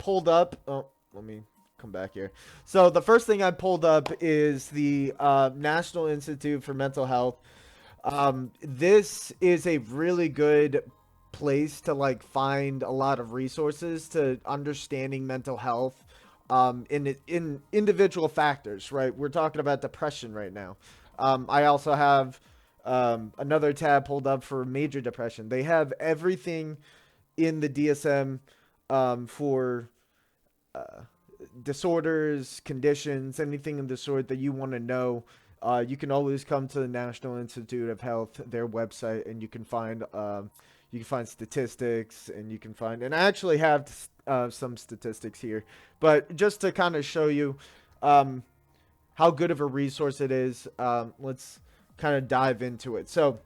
pulled up. Oh, let me come back here. So the first thing I pulled up is the National Institute for Mental Health. This is a really good place to like find a lot of resources to understanding mental health in individual factors, right? We're talking about depression right now. I also have another tab pulled up for major depression. They have everything in the DSM for uh, disorders, conditions, anything of the sort that you want to know. You can always come to the National Institute of Health, their website, and you can find statistics, and you can find, and I actually have some statistics here, but just to kind of show you um, how good of a resource it is, let's kind of dive into it. So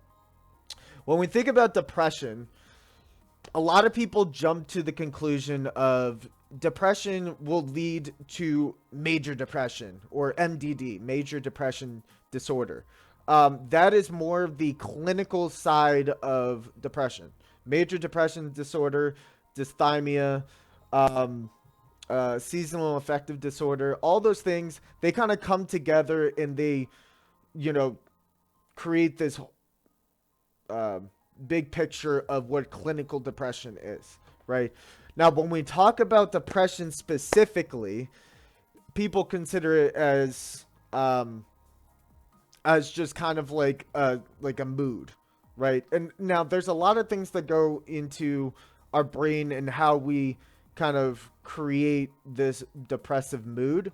when we think about depression, a lot of people jump to the conclusion of depression will lead to major depression or MDD, major depression disorder. That is more of the clinical side of depression. Major depression disorder, dysthymia, um, seasonal affective disorder, all those things, they kind of come together and they, you know, create this uh, big picture of what clinical depression is, right? Now, when we talk about depression specifically, people consider it as just kind of like a mood, right? And now there's a lot of things that go into our brain and how we kind of create this depressive mood.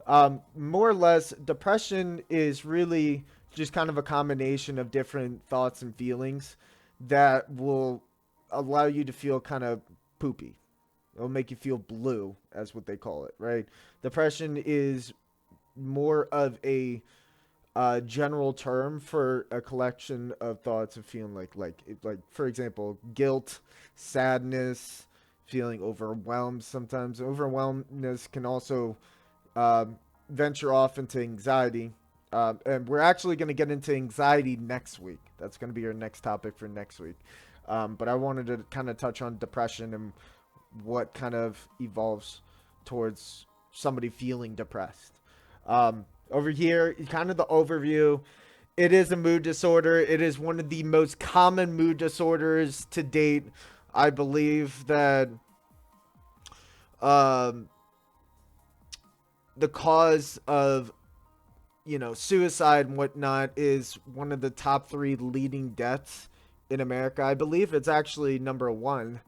More or less, depression is really just kind of a combination of different thoughts and feelings that will allow you to feel kind of poopy. It'll make you feel blue, as what they call it, right? Depression is more of a general term for a collection of thoughts of feeling like for example, guilt, sadness, feeling overwhelmed. Sometimes overwhelmedness can also venture off into anxiety. And we're actually going to get into anxiety next week. That's going to be our next topic for next week. But I wanted to kind of touch on depression and what kind of evolves towards somebody feeling depressed. Over here, kind of the overview. It is a mood disorder. It is one of the most common mood disorders to date. I believe that um, the cause of suicide and whatnot is one of the top three leading deaths in America. I believe it's actually number one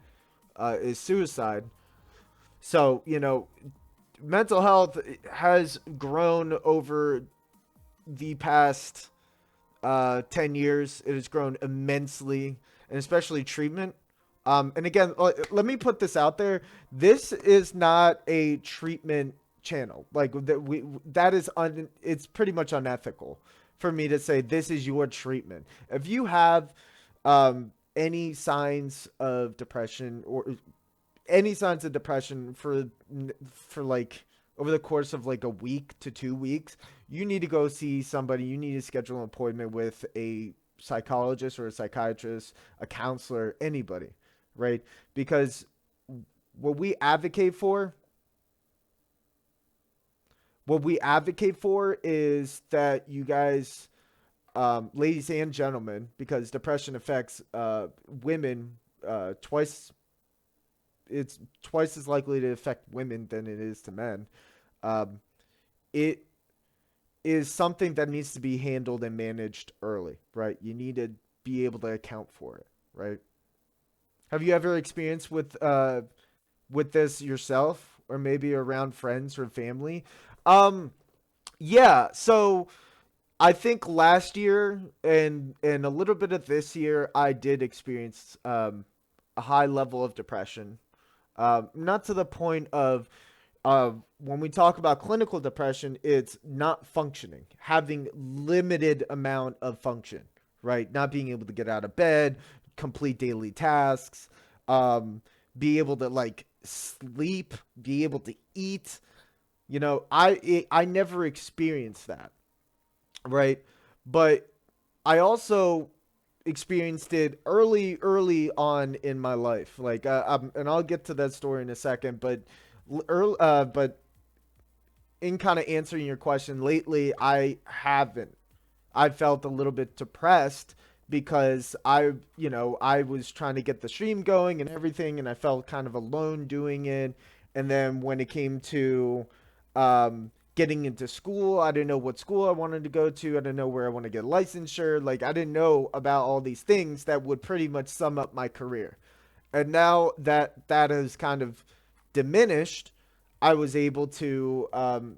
is suicide. So, mental health has grown over the past 10 years. It has grown immensely, and especially treatment. And again, let me put this out there. This is not a treatment channel. Like that is it's pretty much unethical for me to say this is your treatment. If you have any signs of depression or any signs of depression for like over the course of like a week to 2 weeks, you need to go see somebody. You need to schedule an appointment with a psychologist or a psychiatrist, a counselor, anybody, right? Because what we advocate for what we advocate for is that you guys, ladies and gentlemen, because depression affects women twice. It's twice as likely to affect women than it is to men. Um, it is something that needs to be handled and managed early, right? You need to be able to account for it, right? Have you ever experienced with this yourself, or maybe around friends or family? Um, yeah. So I think last year and a little bit of this year, I did experience a high level of depression. Not to the point of when we talk about clinical depression, it's not functioning, having limited amount of function, right? Not being able to get out of bed, complete daily tasks, um, be able to like sleep, be able to eat. I never experienced that, right? But I also experienced it early on in my life. And I'll get to that story in a second. But But in kind of answering your question, lately I haven't. I felt a little bit depressed because I was trying to get the stream going and everything, and I felt kind of alone doing it. And then when it came to getting into school, I didn't know what school I wanted to go to. I didn't know where I want to get licensure. Like, I didn't know about all these things that would pretty much sum up my career. And now that that has kind of diminished, I was able to, I'm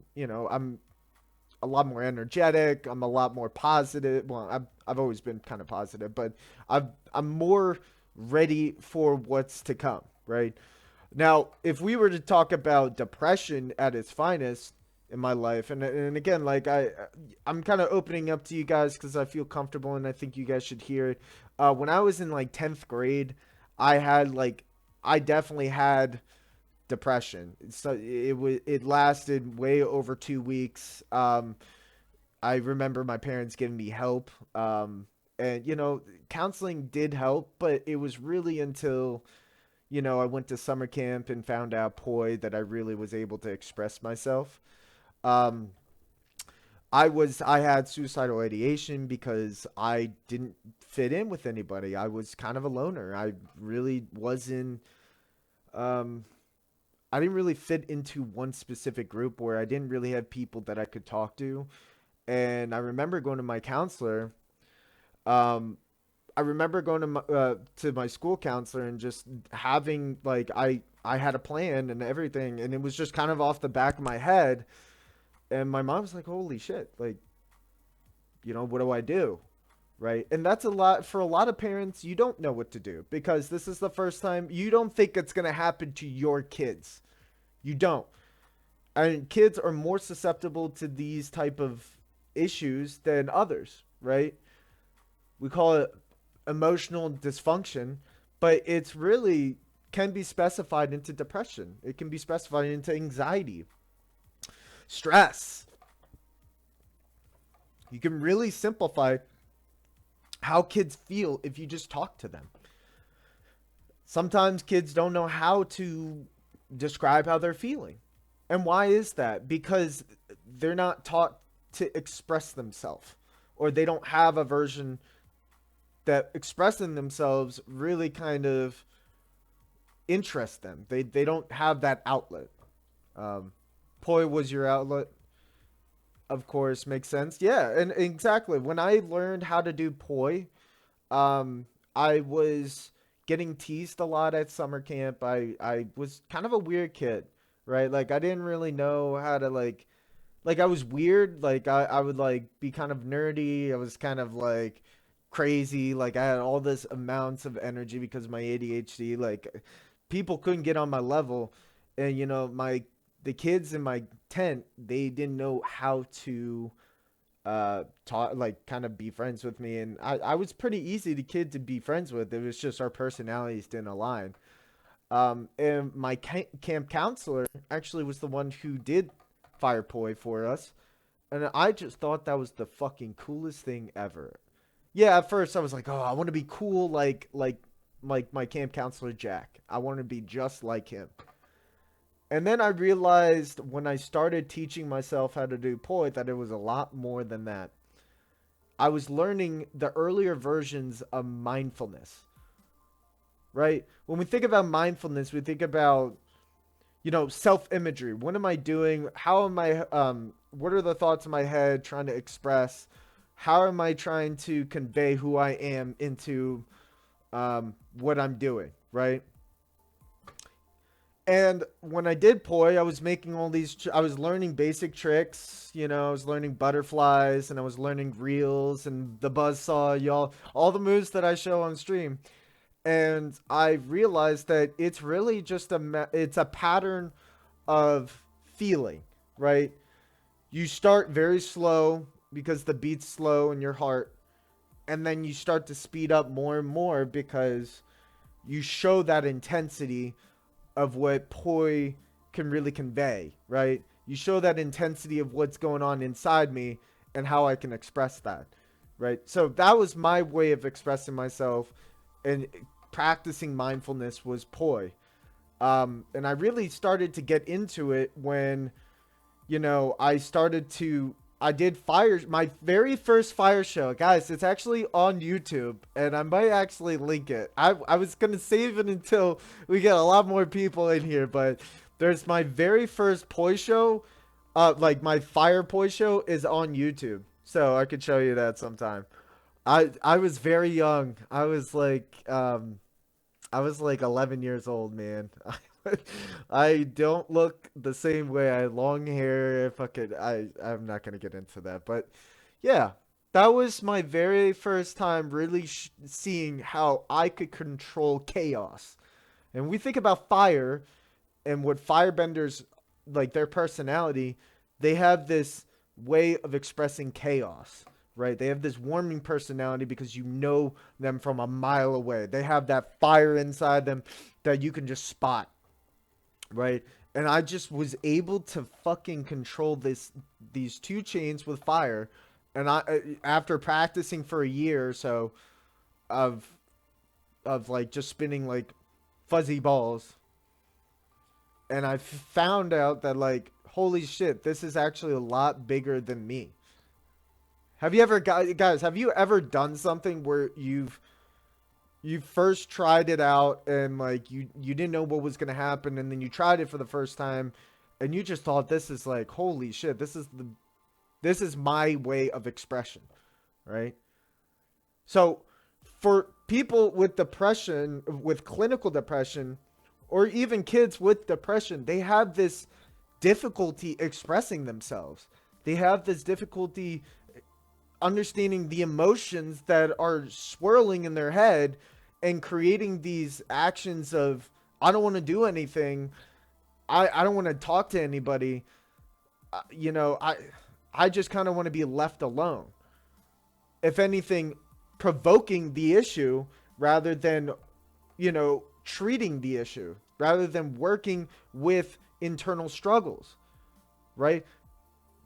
a lot more energetic. I'm a lot more positive. Well, I've always been kind of positive, but I'm more ready for what's to come, right? Now, if we were to talk about depression at its finest in my life, and again, like I'm kind of opening up to you guys because I feel comfortable and I think you guys should hear it. When I was in like 10th grade, I definitely had depression. So it lasted way over 2 weeks. I remember my parents giving me help. And counseling did help, but it was really until I went to summer camp and found out that I really was able to express myself. Um, I had suicidal ideation because I didn't fit in with anybody. I was kind of a loner. I really wasn't. Um, I didn't really fit into one specific group where I didn't really have people that I could talk to. And I remember going to my counselor. Um, I remember going to my school counselor and just having like I had a plan and everything, and it was just kind of off the back of my head. And my mom was like, "Holy shit! Like, what do I do?" Right? And that's a lot for a lot of parents. You don't know what to do because this is the first time you don't think it's gonna happen to your kids. You don't. And kids are more susceptible to these type of issues than others, right? We call it emotional dysfunction, but it's really can be specified into depression. It can be specified into anxiety, stress. You can really simplify how kids feel if you just talk to them. Sometimes kids don't know how to describe how they're feeling. And why is that? Because they're not taught to express themselves, or they don't have a version that expressing themselves really kind of interests them. They don't have that outlet. Poi was your outlet, of course, makes sense. Yeah, and exactly. When I learned how to do poi, I was getting teased a lot at summer camp. I was kind of a weird kid, right? Like I didn't really know how to like I was weird. Like I would like be kind of nerdy. I was kind of like crazy. Like I had all this amounts of energy because of my ADHD. Like people couldn't get on my level, and my the kids in my tent, they didn't know how to talk, like kind of be friends with me, and I was pretty easy to kid to be friends with. It was just our personalities didn't align. And my camp counselor actually was the one who did fire poi for us, and I just thought that was the fucking coolest thing ever. Yeah, at first I was like, oh, I want to be cool like my camp counselor Jack. I want to be just like him. And then I realized when I started teaching myself how to do poi that it was a lot more than that. I was learning the earlier versions of mindfulness, right? When we think about mindfulness, we think about self imagery. What am I doing? How am I what are the thoughts in my head trying to express? How am I trying to convey who I am into what I'm doing, right? And when I did poi, I was making all these I was learning basic tricks, I was learning butterflies and I was learning reels and the buzzsaw, y'all, all the moves that I show on stream. And I realized that it's really just it's a pattern of feeling, right? You start very slow because the beat's slow in your heart, and then you start to speed up more and more because you show that intensity of what poi can really convey, right? You show that intensity of what's going on inside me and how I can express that, right? So that was my way of expressing myself, and practicing mindfulness was poi. And I really started to get into it when, I did my very first fire show. Guys, it's actually on YouTube, and I might actually link it. I was going to save it until we get a lot more people in here, but there's my very first poi show. Like my fire poi show is on YouTube. So I could show you that sometime. I was very young. I was like 11 years old, man. I don't look the same way. I had long hair. Fucking, I'm not gonna get into that, but yeah, that was my very first time really seeing how I could control chaos. And we think about fire and what firebenders, like their personality, they have this way of expressing chaos, right? They have this warming personality because you know them from a mile away. They have that fire inside them that you can just spot, right? And I just was able to fucking control these two chains with fire. And after practicing for a year or so of like just spinning like fuzzy balls, and I found out that, like, holy shit, this is actually a lot bigger than me. Have you ever, guys, have you ever done something where you first tried it out and like you didn't know what was going to happen, and then you tried it for the first time and you just thought, this is like, holy shit, this is my way of expression, right? So for people with depression, with clinical depression, or even kids with depression, they have this difficulty expressing themselves. They have this difficulty understanding the emotions that are swirling in their head and creating these actions of, I don't want to do anything. I don't want to talk to anybody. I just kind of want to be left alone. If anything, provoking the issue rather than, treating the issue, rather than working with internal struggles, right?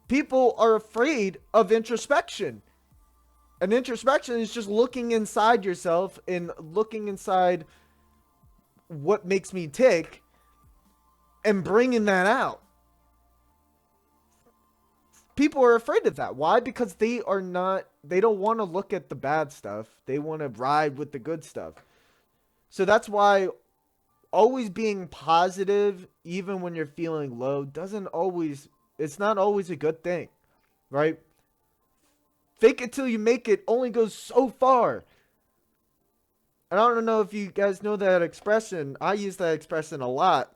People are afraid of introspection. And introspection is just looking inside yourself and looking inside what makes me tick and bringing that out. People are afraid of that. Why? Because they don't want to look at the bad stuff. They want to ride with the good stuff. So that's why always being positive, even when you're feeling low, it's not always a good thing, right? Fake it till you make it only goes so far. And I don't know if you guys know that expression. I use that expression a lot.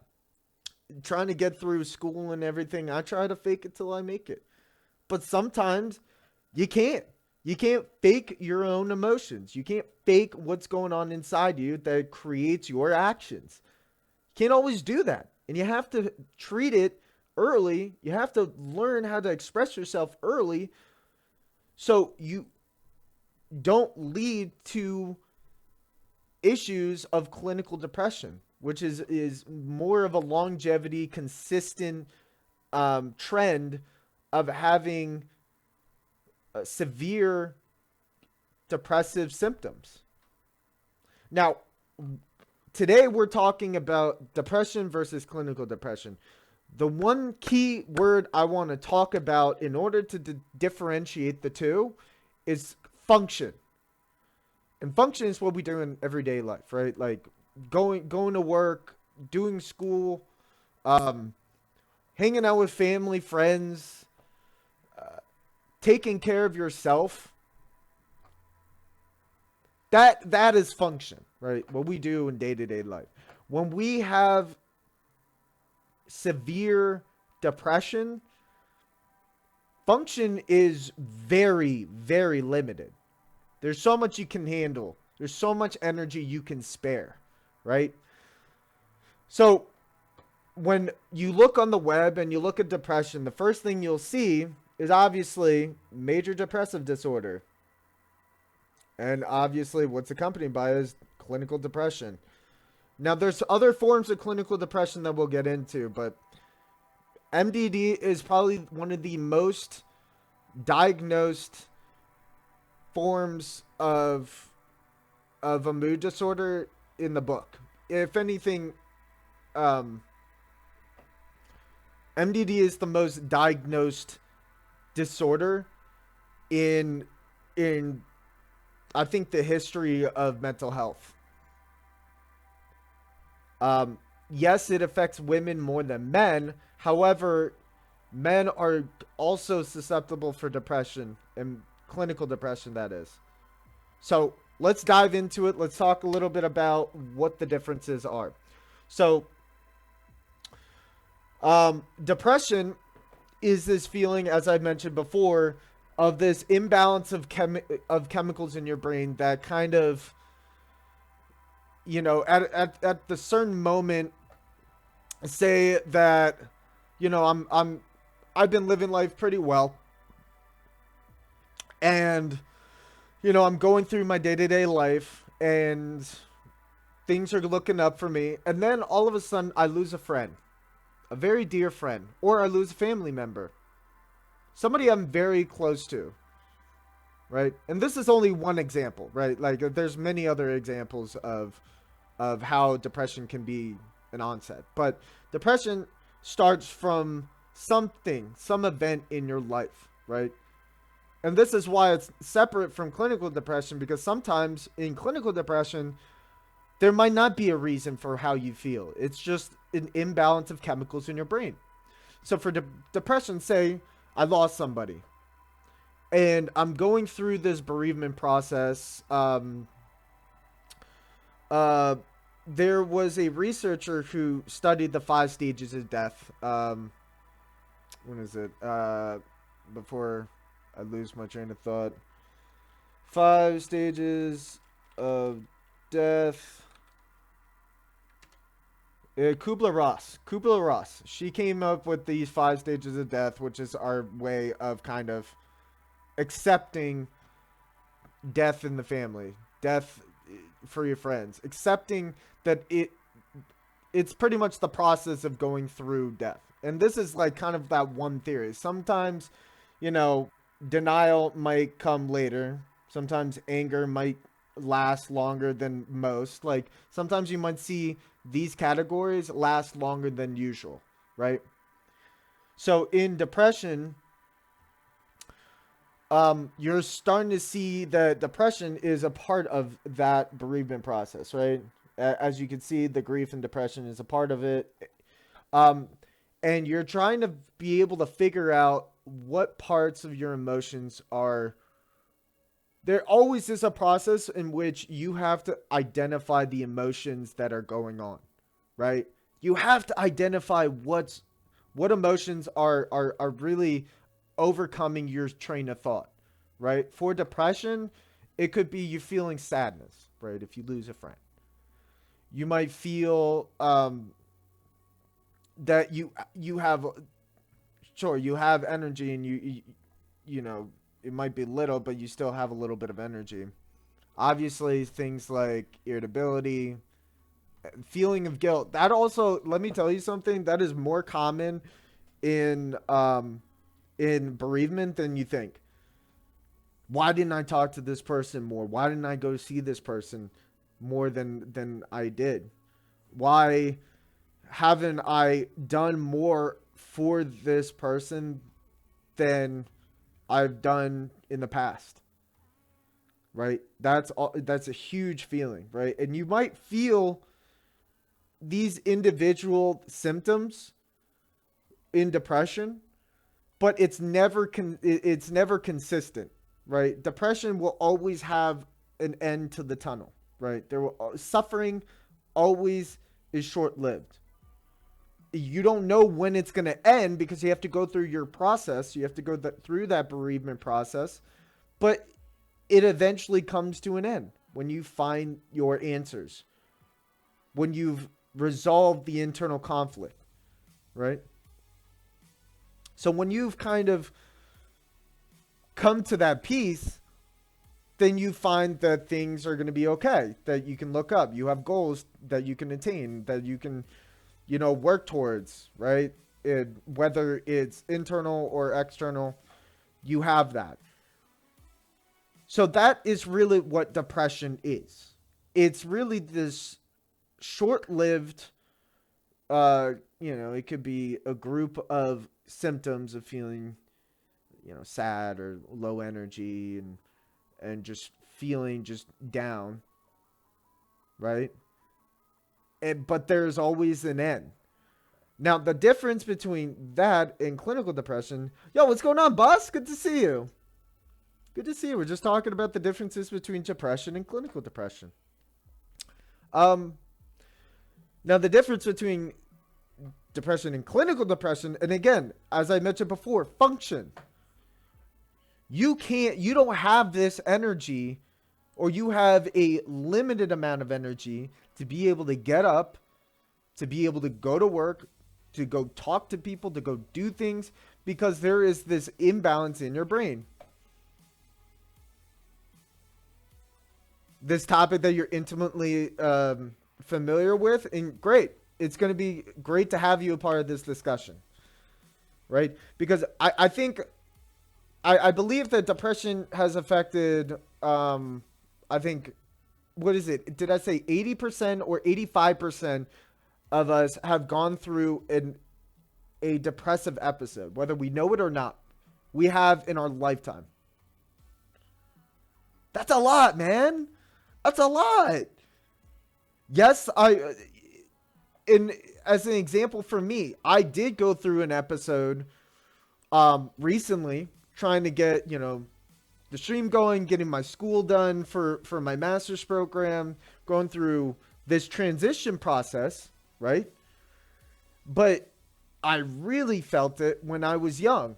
Trying to get through school and everything, I try to fake it till I make it. But sometimes you can't. You can't fake your own emotions. You can't fake what's going on inside you that creates your actions. You can't always do that. And you have to treat it early. You have to learn how to express yourself early so you don't lead to issues of clinical depression, which is more of a longevity, consistent trend of having severe depressive symptoms. Now, today we're talking about depression versus clinical depression. The one key word I want to talk about in order to differentiate the two is function. And function is what we do in everyday life, right? Like going to work, doing school, hanging out with family, friends, taking care of yourself. That is function, right? What we do in day-to-day life. When we have severe depression, function is very, very limited. There's so much you can handle. There's so much energy you can spare, right? So when you look on the web and you look at depression, the first thing you'll see is obviously major depressive disorder. And obviously what's accompanied by is clinical depression. Now there's other forms of clinical depression that we'll get into, but MDD is probably one of the most diagnosed forms of a mood disorder in the book. If anything, MDD is the most diagnosed disorder in in I think the history of mental health. Um, yes, it affects women more than men. However, men are also susceptible for depression and clinical depression, that is. So let's dive into it. Let's talk a little bit about what the differences are. So, depression is this feeling, as I mentioned before, of this imbalance of chemicals in your brain that kind of, at the certain moment, say that, I've been living life pretty well, and I'm going through my day-to-day life, and things are looking up for me, and then all of a sudden I lose a friend, a very dear friend, or I lose a family member, somebody I'm very close to, right? And this is only one example, right? Like, there's many other examples of how depression can be an onset, but depression starts from something, some event in your life, right? And this is why it's separate from clinical depression, because sometimes in clinical depression there might not be a reason for how you feel. It's just an imbalance of chemicals in your brain. So for depression, say I lost somebody and I'm going through this bereavement process. Uh, there was a researcher who studied the 5 stages of death. When is it? Before I lose my train of thought. 5 stages of death. Kubler-Ross. Kubler-Ross. She came up with these 5 stages of death, which is our way of kind of accepting death in the family, death for your friends, accepting that it's pretty much the process of going through death. And this is like kind of that one theory. Sometimes, you know, denial might come later. Sometimes anger might last longer than most. Like sometimes you might see these categories last longer than usual, right? So in depression, you're starting to see that depression is a part of that bereavement process, right? As you can see, the grief and depression is a part of it. Um, and you're trying to be able to figure out what parts of your emotions are. There always is a process in which you have to identify the emotions that are going on, right? You have to identify what emotions are really overcoming your train of thought, right? For depression, it could be you feeling sadness, right? If you lose a friend, you might feel that you have, sure, you have energy, and you know, it might be little, but you still have a little bit of energy. Obviously, things like irritability, feeling of guilt. That also, let me tell you something, that is more common in bereavement than you think. Why didn't I talk to this person more? Why didn't I go see this person more than I did? Why haven't I done more for this person than I've done in the past? Right? That's all, that's a huge feeling, right? And you might feel these individual symptoms in depression, but it's never consistent, right? Depression will always have an end to the tunnel, right? Suffering always is short-lived. You don't know when it's going to end because you have to go through your process. You have to go through that bereavement process, but it eventually comes to an end when you find your answers, when you've resolved the internal conflict, right? So when you've kind of come to that peace, then you find that things are going to be okay, that you can look up. You have goals that you can attain, that you can, work towards, right? Whether it's internal or external, you have that. So that is really what depression is. It's really this short-lived it could be a group of symptoms of feeling, sad or low energy, and just feeling just down, right? But there's always an end. Now, the difference between that and clinical depression, yo, what's going on, boss? Good to see you. Good to see you. We're just talking about the differences between depression and clinical depression. Um, Now, the difference between depression and clinical depression, and again, as I mentioned before, function. You don't have this energy, or you have a limited amount of energy to be able to get up, to be able to go to work, to go talk to people, to go do things, because there is this imbalance in your brain. This topic that you're intimately familiar with, and great. It's going to be great to have you a part of this discussion, right? Because I think, I believe that depression has affected, I think, what is it? Did I say 80% or 85% of us have gone through a depressive episode, whether we know it or not? We have in our lifetime. That's a lot, man. That's a lot. Yes, in as an example for me, I did go through an episode recently trying to get, the stream going, getting my school done for my master's program, going through this transition process, right? But I really felt it when I was young.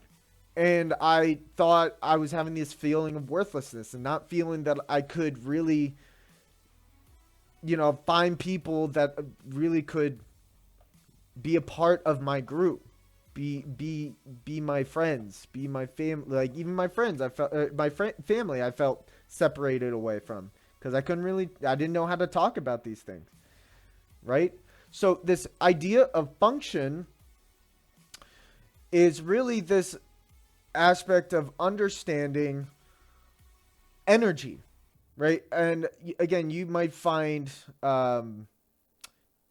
And I thought I was having this feeling of worthlessness and not feeling that I could really, find people that really could be a part of my group, be my friends, be my family. Like, even my friends, I felt family, I felt separated away from, because I didn't know how to talk about these things, right? So this idea of function is really this aspect of understanding energy, right? And again, you might find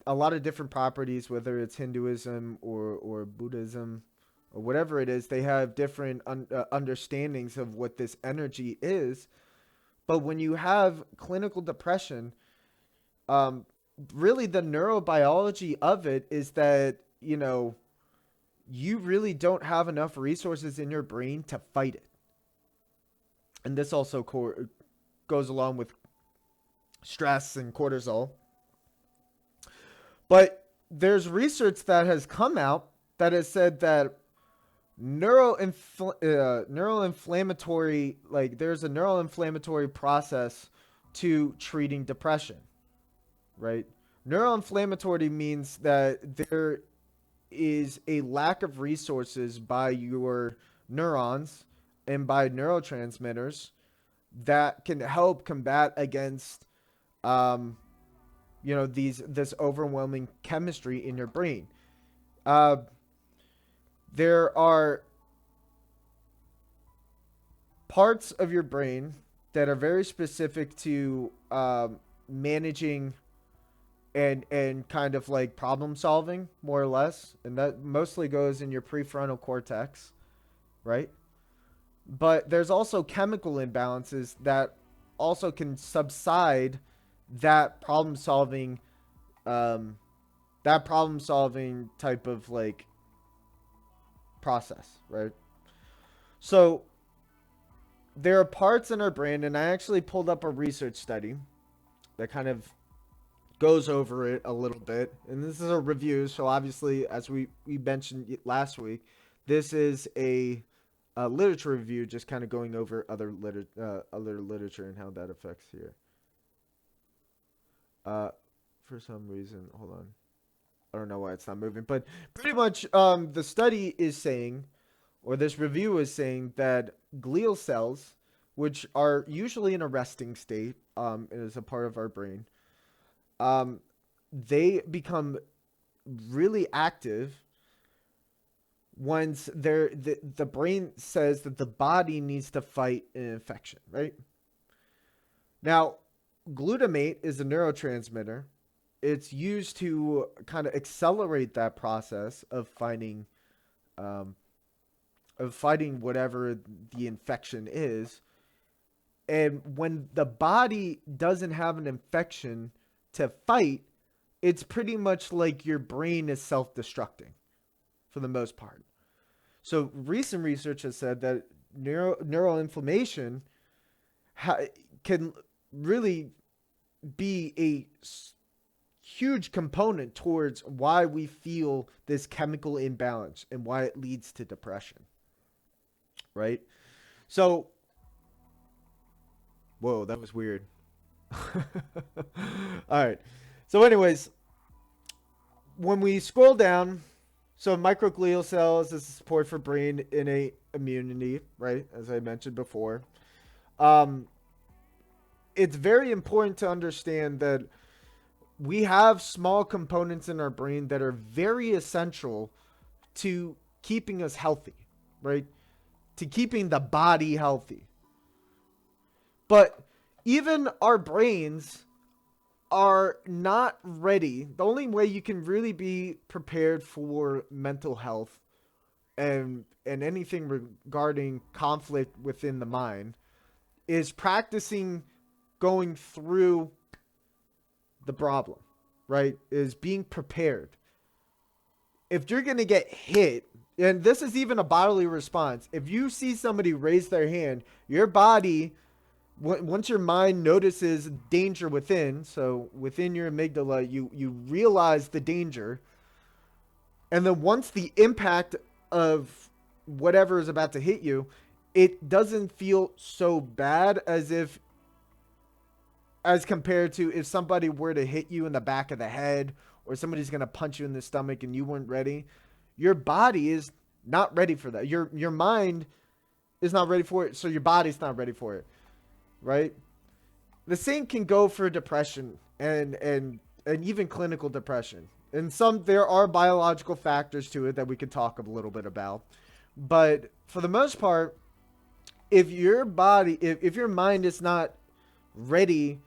a lot of different properties, whether it's Hinduism or Buddhism or whatever it is. They have different understandings of what this energy is. But when you have clinical depression, really the neurobiology of it is that, you really don't have enough resources in your brain to fight it. And this also goes along with stress and cortisol. But there's research that has come out that has said that neuroinflammatory, like, there's a neuroinflammatory process to treating depression, right? Neuroinflammatory means that there is a lack of resources by your neurons and by neurotransmitters that can help combat against this overwhelming chemistry in your brain. There are parts of your brain that are very specific to managing and kind of like problem solving, more or less, and that mostly goes in your prefrontal cortex, right? But there's also chemical imbalances that also can subside that um, problem solving type of like process, right? So there are parts in our brain, and I actually pulled up a research study that kind of goes over it a little bit. And this is a review, so obviously, as we mentioned last week, this is a literature review, just kind of going over other literature and how that affects here. For some reason, hold on. I don't know why it's not moving, but pretty much the study is saying, or this review is saying, that glial cells, which are usually in a resting state, as a part of our brain, they become really active once the brain says that the body needs to fight an infection, right? Now, glutamate is a neurotransmitter it's used to kind of accelerate that process um, of fighting whatever the infection is. And when the body doesn't have an infection to fight, it's pretty much like your brain is self-destructing for the most part. So recent research has said that neural inflammation ha- can really be a huge component towards why we feel this chemical imbalance and why it leads to depression, right? So, whoa, that was weird. All right. So, anyways, when we scroll down, so microglial cells is support for brain innate immunity, right? As I mentioned before. Um, it's very important to understand that we have small components in our brain that are very essential to keeping us healthy, right? To keeping the body healthy. But even our brains are not ready. The only way you can really be prepared for mental health and anything regarding conflict within the mind is practicing going through the problem, right? Is being prepared. If you're going to get hit, and this is even a bodily response, if you see somebody raise their hand, your body, once your mind notices danger within, so within your amygdala, you realize the danger, and then once the impact of whatever is about to hit you, it doesn't feel so bad as compared to if somebody were to hit you in the back of the head or somebody's going to punch you in the stomach and you weren't ready. Your body is not ready for that. Your mind is not ready for it, so your body's not ready for it, right? The same can go for depression and even clinical depression. And some there are biological factors to it that we could talk a little bit about. But for the most part, if your body if your mind is not ready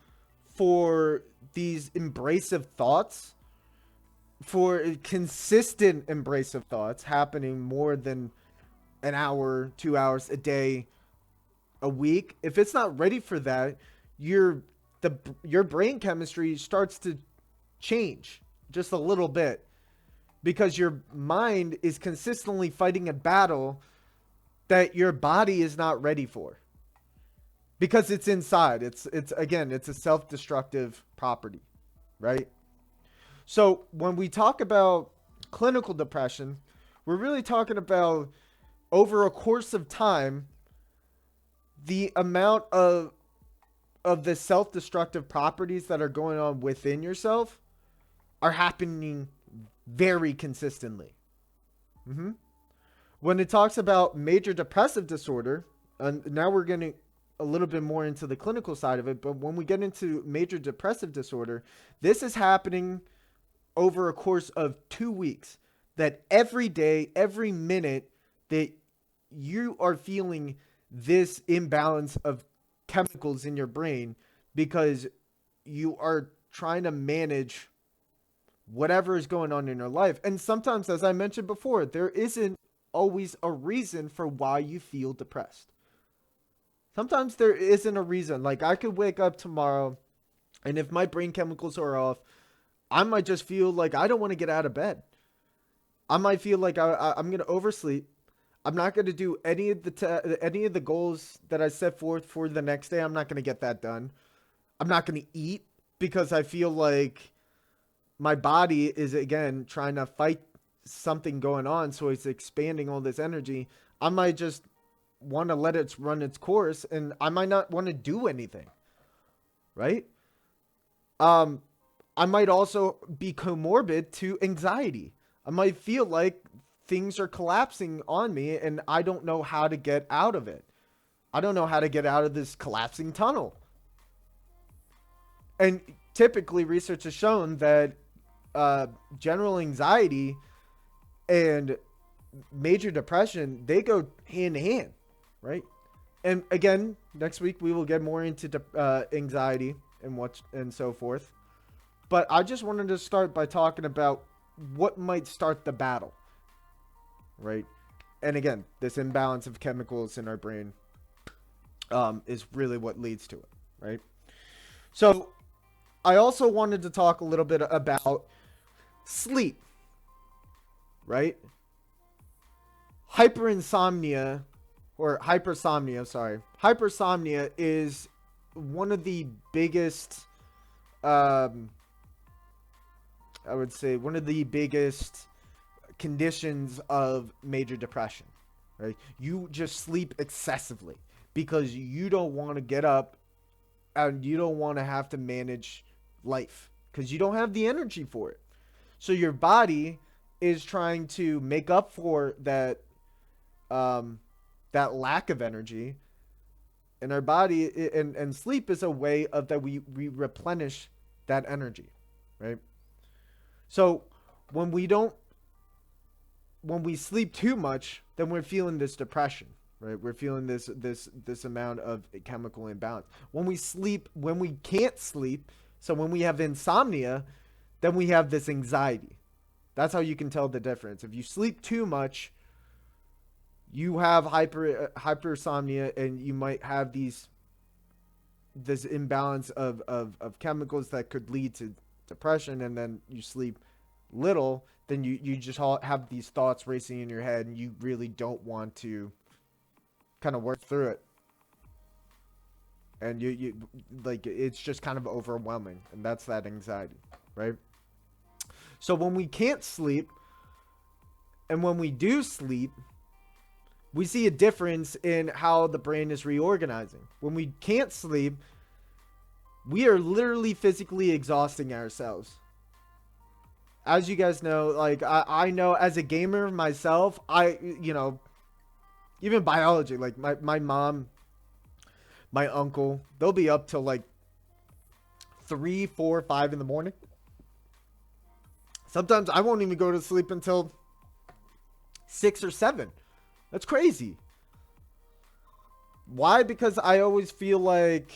for these embracive thoughts, for consistent embracive thoughts happening more than an hour, 2 hours a day, a week, if it's not ready for that, your your brain chemistry starts to change just a little bit because your mind is consistently fighting a battle that your body is not ready for because it's inside. It's again, it's a self-destructive property, right? So when we talk about clinical depression, we're really talking about over a course of time, the amount of the self-destructive properties that are going on within yourself are happening very consistently. Mm-hmm. When it talks about major depressive disorder, and now we're getting a little bit more into the clinical side of it, but when we get into major depressive disorder, this is happening over a course of 2 weeks. That every day, every minute that you are feeling this imbalance of chemicals in your brain because you are trying to manage whatever is going on in your life. And sometimes, as I mentioned before, there isn't always a reason for why you feel depressed. Sometimes there isn't a reason. Like I could wake up tomorrow and if my brain chemicals are off, I might just feel like I don't want to get out of bed. I might feel like I'm going to oversleep. I'm not going to do any of the goals that I set forth for the next day. I'm not going to get that done. I'm not going to eat because I feel like my body is again trying to fight something going on, so it's expanding all this energy. I might just want to let it run its course, and I might not want to do anything, right? Um, I might also be comorbid to anxiety. I might feel like things are collapsing on me, and I don't know how to get out of it. I don't know how to get out of this collapsing tunnel. And typically, research has shown that uh, general anxiety and major depression, they go hand in hand, right? And again, next week we will get more into anxiety and what and so forth. But I just wanted to start by talking about what might start the battle, right? And again, this imbalance of chemicals in our brain is really what leads to it, right? So I also wanted to talk a little bit about sleep, right? Hypersomnia is one of the biggest, I would say, one of the biggest conditions of major depression, right? You just sleep excessively because you don't want to get up and you don't want to have to manage life because you don't have the energy for it. So your body is trying to make up for that lack of energy, and our body and sleep is a way of that we replenish that energy, right? So when we don't when we sleep too much, then we're feeling this depression, right? We're feeling this amount of chemical imbalance. When we can't sleep, so when we have insomnia, then we have this anxiety. That's how you can tell the difference. If you sleep too much, you have hypersomnia, and you might have this imbalance of chemicals that could lead to depression. And then you sleep little, then you just have these thoughts racing in your head, and you really don't want to kind of work through it. And you like, it's just kind of overwhelming, and that's that anxiety, right? So when we can't sleep, and when we do sleep, we see a difference in how the brain is reorganizing. When we can't sleep, we are literally physically exhausting ourselves. As you guys know, like I know as a gamer myself, even biology, like my mom, my uncle, they'll be up till like 3, 4, 5 in the morning. Sometimes I won't even go to sleep until 6 or 7. That's crazy. Why? Because I always feel like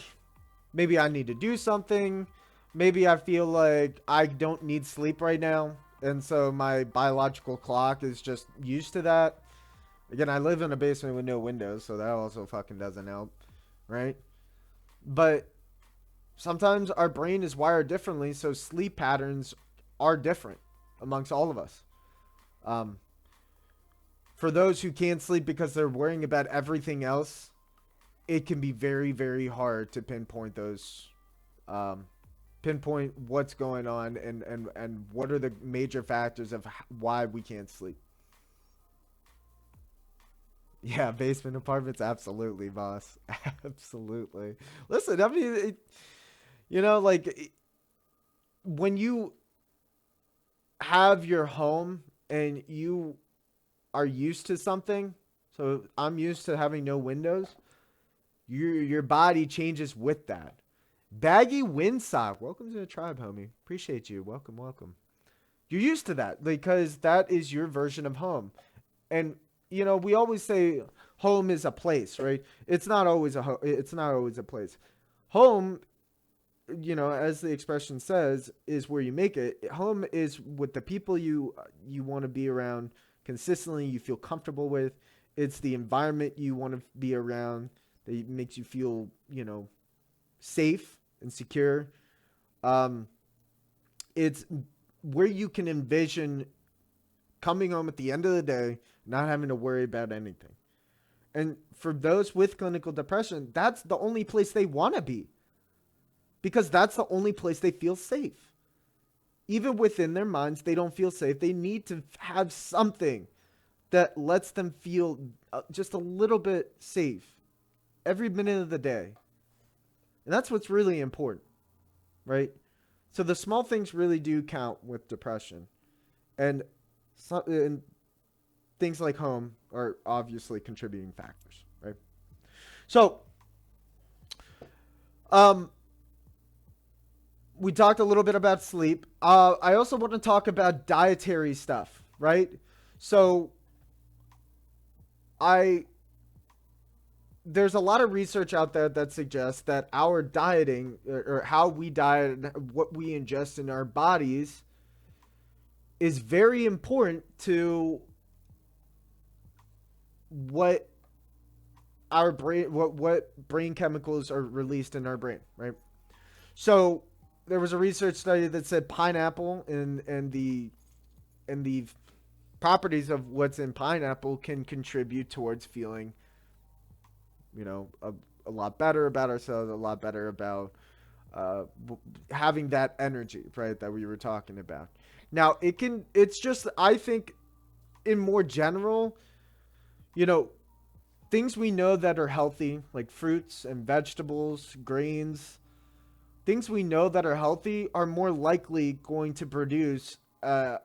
maybe I need to do something. Maybe I feel like I don't need sleep right now. And so my biological clock is just used to that. Again, I live in a basement with no windows, so that also fucking doesn't help, right? But sometimes our brain is wired differently, so sleep patterns are different amongst all of us. For those who can't sleep because they're worrying about everything else, it can be very, very hard to pinpoint what's going on, and what are the major factors of why we can't sleep. Yeah, basement apartments, absolutely, boss. Absolutely. Listen, I mean, like, when you have your home and you are used to something, so I'm used to having no windows, your body changes with that. Baggy windsock, welcome to the tribe, homie. Appreciate you. Welcome. You're used to that because that is your version of home. And we always say home is a place, right? It's not always a place. Home, as the expression says, is where you make it. Home is with the people you want to be around consistently, you feel comfortable with. It's the environment you want to be around that makes you feel, safe and secure. It's where you can envision coming home at the end of the day, not having to worry about anything. And for those with clinical depression, that's the only place they want to be, because that's the only place they feel safe. Even within their minds, they don't feel safe. They need to have something that lets them feel just a little bit safe every minute of the day. And that's what's really important, right? So the small things really do count with depression. And things like home are obviously contributing factors, right? So, we talked a little bit about sleep. I also want to talk about dietary stuff, right? So, there's a lot of research out there that suggests that our dieting, or how we diet, what we ingest in our bodies, is very important to what our brain, what brain chemicals are released in our brain, right? So there was a research study that said pineapple and the properties of what's in pineapple can contribute towards feeling, a lot better about ourselves, a lot better about uh, having that energy, right, that we were talking about. Now, it's just, I think, in more general, you know, things we know that are healthy, like fruits and vegetables, grains, things we know that are healthy are more likely going to produce a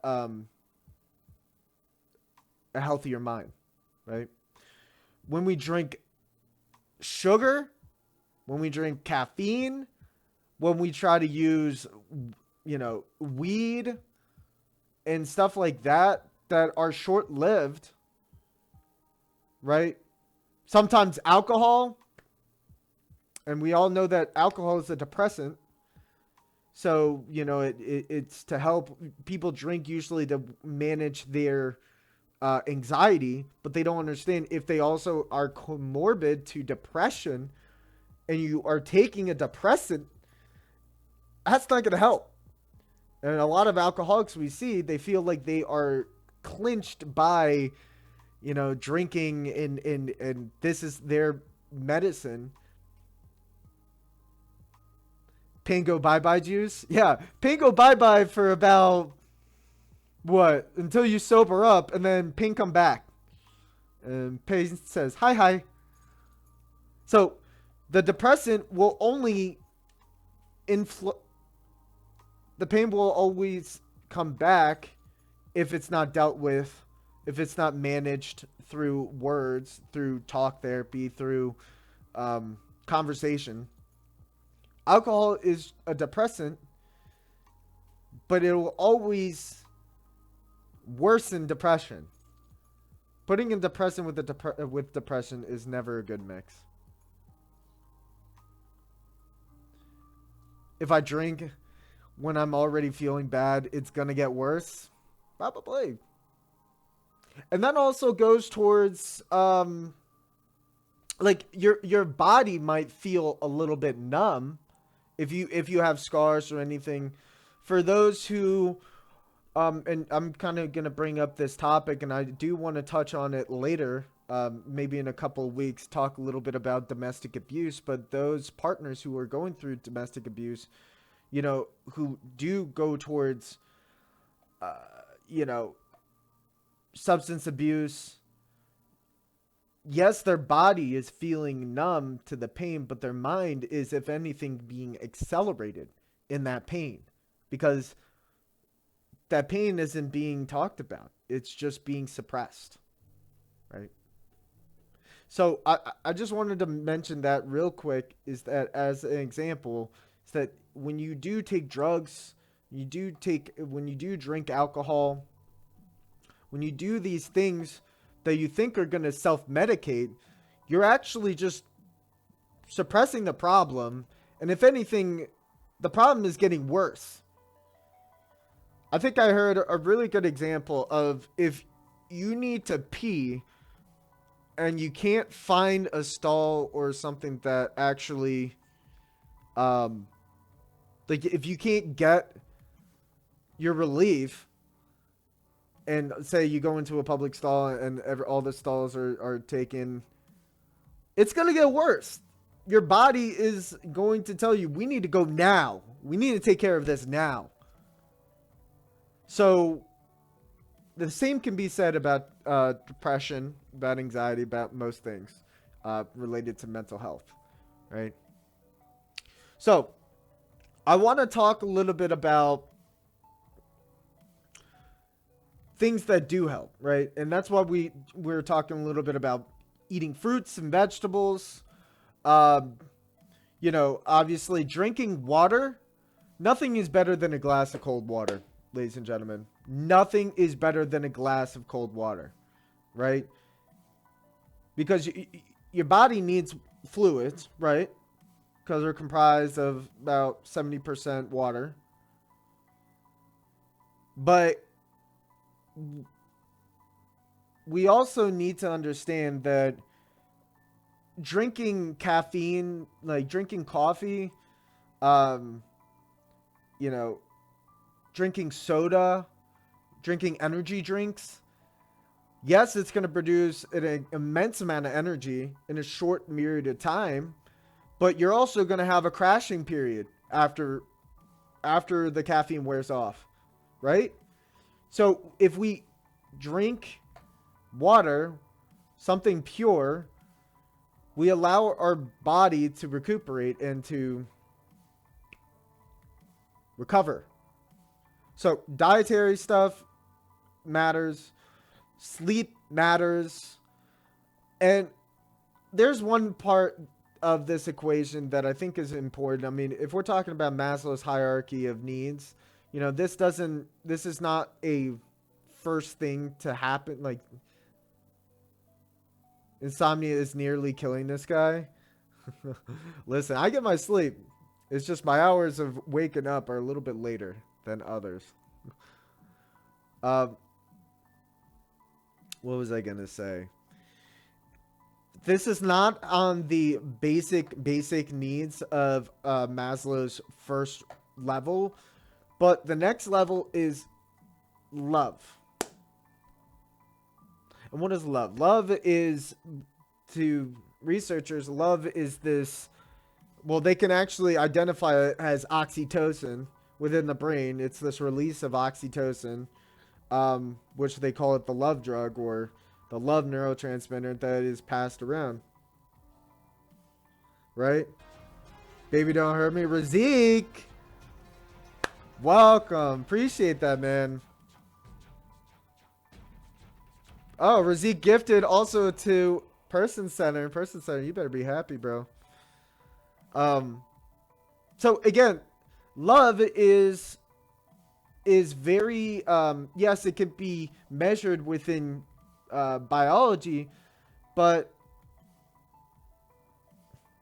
healthier mind, right? When we drink sugar, when we drink caffeine, when we try to use, weed and stuff like that that are short lived, right? Sometimes alcohol, and we all know that alcohol is a depressant. So, it's to help people drink usually to manage their anxiety, but they don't understand if they also are comorbid to depression and you are taking a depressant, that's not going to help. And a lot of alcoholics we see, they feel like they are clinched by, drinking and this is their medicine. Pain go bye-bye juice? Yeah, pain go bye-bye for about, what, until you sober up, and then pain come back. And pain says, hi, hi. So, the depressant will only the pain will always come back if it's not dealt with, if it's not managed through words, through talk therapy, through conversation. Alcohol is a depressant, but it will always worsen depression. Putting in depression with depression is never a good mix. If I drink when I'm already feeling bad, it's gonna get worse. Probably. And that also goes towards like your body might feel a little bit numb if you have scars or anything. For those who and I'm kind of gonna bring up this topic, and I do want to touch on it later, maybe in a couple of weeks, talk a little bit about domestic abuse. But those partners who are going through domestic abuse, who do go towards, substance abuse. Yes, their body is feeling numb to the pain, but their mind is, if anything, being accelerated in that pain, because that pain isn't being talked about. It's just being suppressed, right? So I just wanted to mention that real quick, is that as an example, is that when you do take drugs, when you do drink alcohol, when you do these things that you think are going to self-medicate, you're actually just suppressing the problem. And if anything, the problem is getting worse. I think I heard a really good example of, if you need to pee and you can't find a stall or something that actually, like if you can't get your relief, and say you go into a public stall and all the stalls are taken, it's going to get worse. Your body is going to tell you, we need to go now. We need to take care of this now. So the same can be said about depression, about anxiety, about most things related to mental health, right? So I want to talk a little bit about things that do help, right? And that's why we're talking a little bit about eating fruits and vegetables. Obviously drinking water. Nothing is better than a glass of cold water, ladies and gentlemen. Nothing is better than a glass of cold water, right? Because your body needs fluids, right? Because they're comprised of about 70% water. But we also need to understand that drinking caffeine, like drinking coffee, um, you know, drinking soda, drinking energy drinks, yes, it's going to produce an immense amount of energy in a short period of time, but you're also going to have a crashing period after the caffeine wears off, right? So if we drink water, something pure, we allow our body to recuperate and to recover. So dietary stuff matters, sleep matters, and there's one part of this equation that I think is important. I mean, if we're talking about Maslow's hierarchy of needs, this is not a first thing to happen. Like, insomnia is nearly killing this guy. Listen, I get my sleep. It's just my hours of waking up are a little bit later than others. Uh, what was I going to say? This is not on the basic needs of Maslow's first level, but the next level is love. And what is love? Love is, to researchers, love is this, well, they can actually identify it as oxytocin within the brain. It's this release of oxytocin, which they call it the love drug, or the love neurotransmitter that is passed around. Right? Baby, don't hurt me. Razik! Welcome. Appreciate that, man. Oh, Razik gifted also to Person Center. Person Center, you better be happy, bro. So again, love is very, yes, it can be measured within biology, but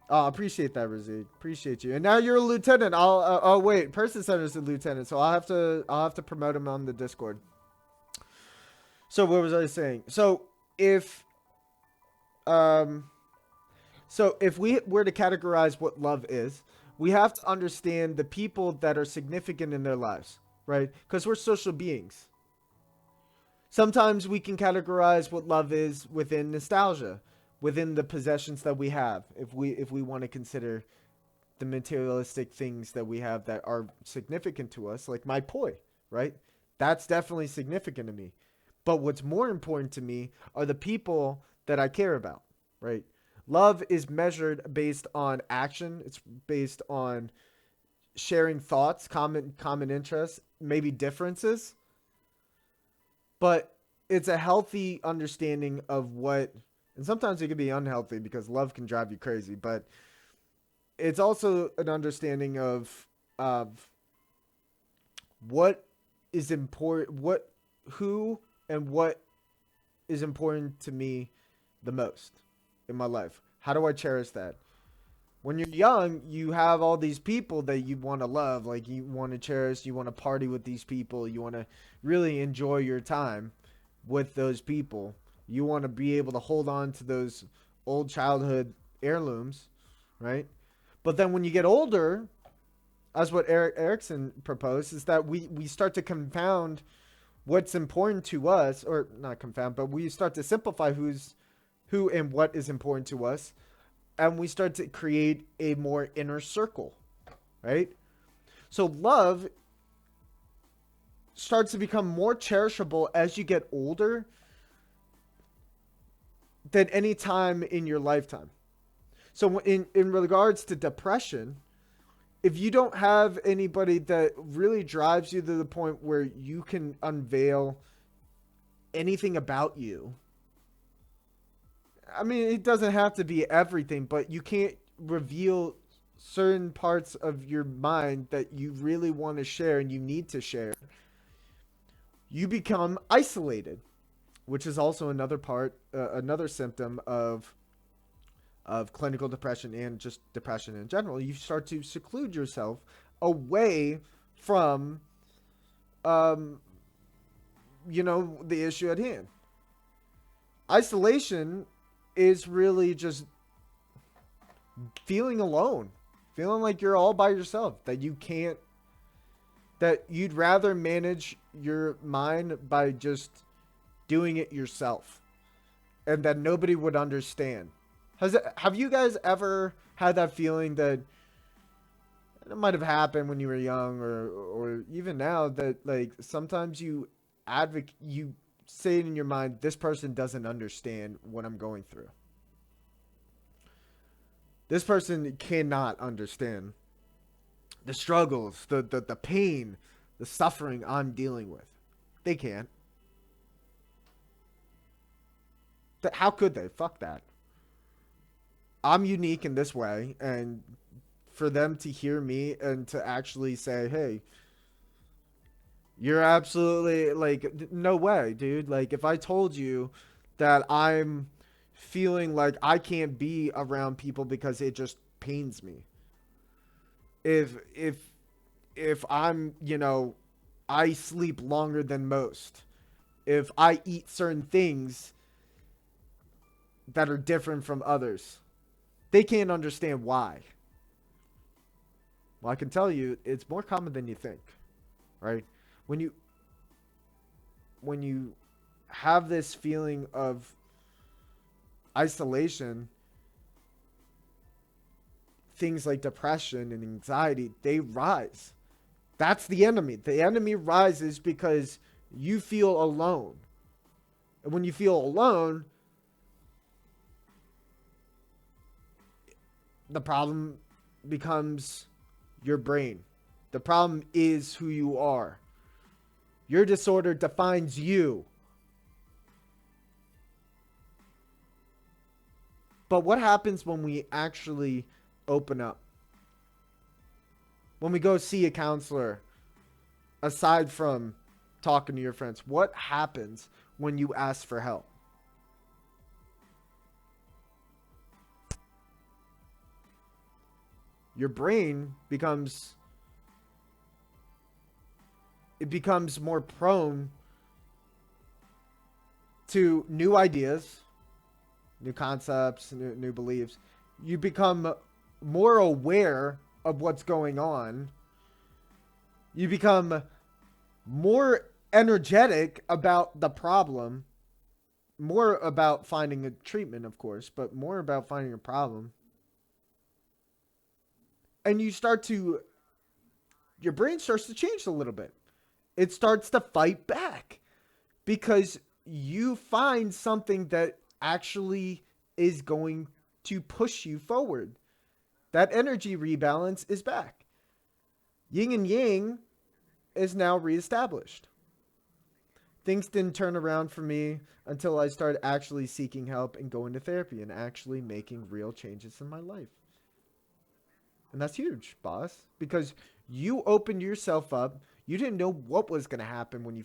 appreciate that, Razik. Appreciate you. And now you're a lieutenant. Oh wait, Person Center's a lieutenant, so I'll have to promote him on the Discord. So what was I saying? So if we were to categorize what love is, we have to understand the people that are significant in their lives, right? Because we're social beings. Sometimes we can categorize what love is within nostalgia, within the possessions that we have, if we want to consider the materialistic things that we have that are significant to us, like my poi, right? That's definitely significant to me. But what's more important to me are the people that I care about, right? Love is measured based on action. It's based on sharing thoughts, common interests, maybe differences. But it's a healthy understanding of what, and sometimes it can be unhealthy because love can drive you crazy, but it's also an understanding of what is important, who and what is important to me the most in my life. How do I cherish that? When you're young, you have all these people that you want to love, like you want to cherish, you want to party with these people, you want to really enjoy your time with those people. You want to be able to hold on to those old childhood heirlooms, right? But then when you get older, that's what Eric Erickson proposed, is that we start to confound what's important to us, or not confound, but we start to simplify who and what is important to us, and we start to create a more inner circle, right? So love starts to become more cherishable as you get older than any time in your lifetime. So in regards to depression, if you don't have anybody that really drives you to the point where you can unveil anything about you, I mean, it doesn't have to be everything, but you can't reveal certain parts of your mind that you really want to share and you need to share, you become isolated, which is also another symptom of of clinical depression and just depression in general, you start to seclude yourself away from, um, the issue at hand. Isolation is really just feeling alone, feeling like you're all by yourself, that you can't, that you'd rather manage your mind by just doing it yourself and that nobody would understand. Have you guys ever had that feeling that it might have happened when you were young or even now, that like sometimes you say it in your mind, this person doesn't understand what I'm going through. This person cannot understand the struggles, the pain, the suffering I'm dealing with. They can't. How could they? Fuck that. I'm unique in this way, and for them to hear me and to actually say, hey, you're absolutely, like, no way, dude. Like, if I told you that I'm feeling like I can't be around people because it just pains me. If I'm, I sleep longer than most. If I eat certain things that are different from others, they can't understand why. Well, I can tell you, it's more common than you think, right? When you when you have this feeling of isolation, things like depression and anxiety, they rise. That's the enemy. The enemy rises because you feel alone. And when you feel alone, the problem becomes your brain. The problem is who you are. Your disorder defines you. But what happens when we actually open up? When we go see a counselor, aside from talking to your friends, what happens when you ask for help? Your brain becomes more prone to new ideas, new concepts, new beliefs. You become more aware of what's going on. You become more energetic about the problem, more about finding a treatment, of course, but more about finding a problem. And your brain starts to change a little bit. It starts to fight back because you find something that actually is going to push you forward. That energy rebalance is back. Yin and yang is now reestablished. Things didn't turn around for me until I started actually seeking help and going to therapy and actually making real changes in my life. And that's huge, boss, because you opened yourself up. You didn't know what was going to happen when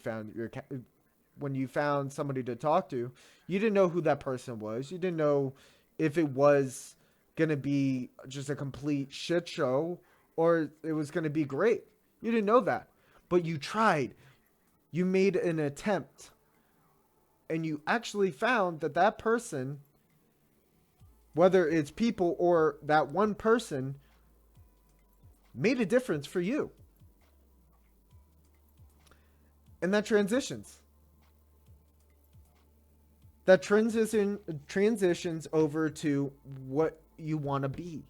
you found somebody to talk to. You didn't know who that person was. You didn't know if it was going to be just a complete shit show or it was going to be great. You didn't know that. But you tried. You made an attempt. And you actually found that person, whether it's people or that one person, made a difference for you. And that transitions. That transitions over to what you want to be.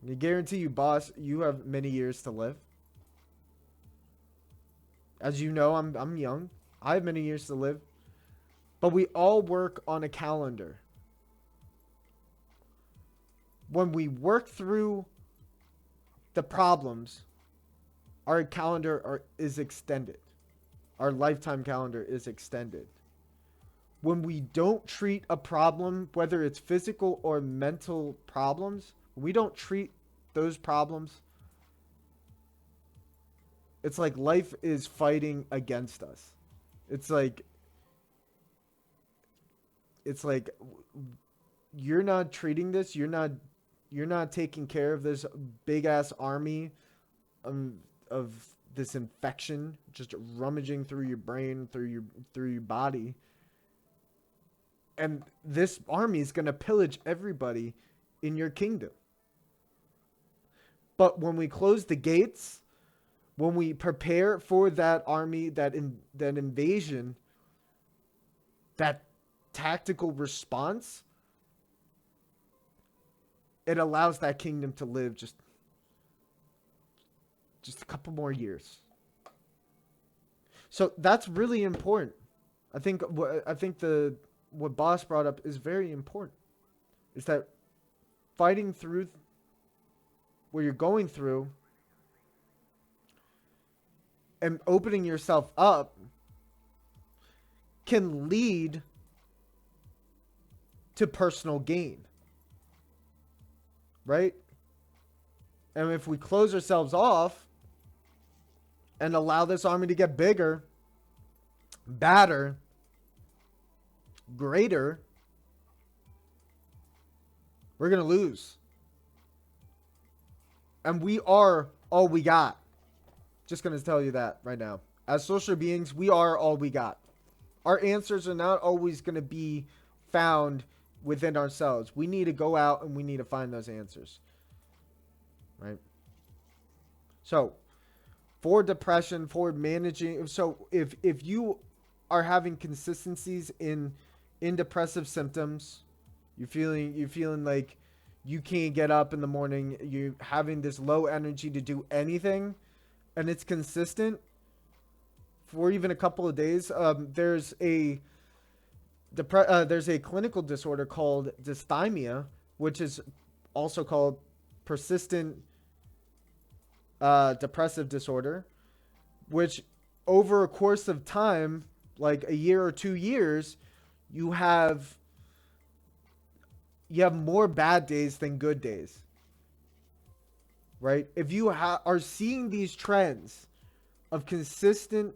And I guarantee you, boss, you have many years to live. As you know, I'm young. I have many years to live. But we all work on a calendar. When we work through the problems, our calendar is extended. Our lifetime calendar is extended. When we don't treat a problem, whether it's physical or mental problems, we don't treat those problems, it's like life is fighting against us. It's like you're not treating this, you're not taking care of this big ass army of this infection just rummaging through your brain, through your body. And this army is going to pillage everybody in your kingdom. But when we close the gates, when we prepare for that army, that invasion, that tactical response, it allows that kingdom to live just a couple more years. So that's really important. I think what Boss brought up is very important. Is that fighting through what you're going through and opening yourself up can lead to personal gain. Right? And if we close ourselves off and allow this army to get bigger, badder, greater, we're going to lose. And we are all we got. Just going to tell you that right now. As social beings, we are all we got. Our answers are not always going to be found within ourselves. We need to go out and we need to find those answers. Right? So, for depression, for managing, so if you are having consistencies in depressive symptoms, you're feeling like you can't get up in the morning, you're having this low energy to do anything, and it's consistent for even a couple of days, there's a clinical disorder called dysthymia, which is also called persistent depressive disorder, which over a course of time, like a year or 2 years, you have more bad days than good days. Right? If you are seeing these trends of consistent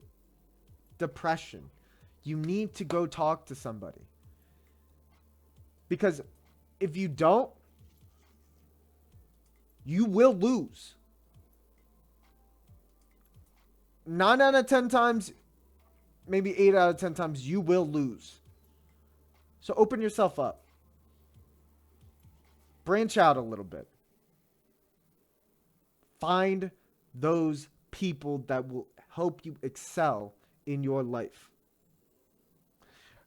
depression, you need to go talk to somebody. Because if you don't, you will lose. 9 out of 10 times, maybe 8 out of 10 times, you will lose. So open yourself up. Branch out a little bit. Find those people that will help you excel in your life.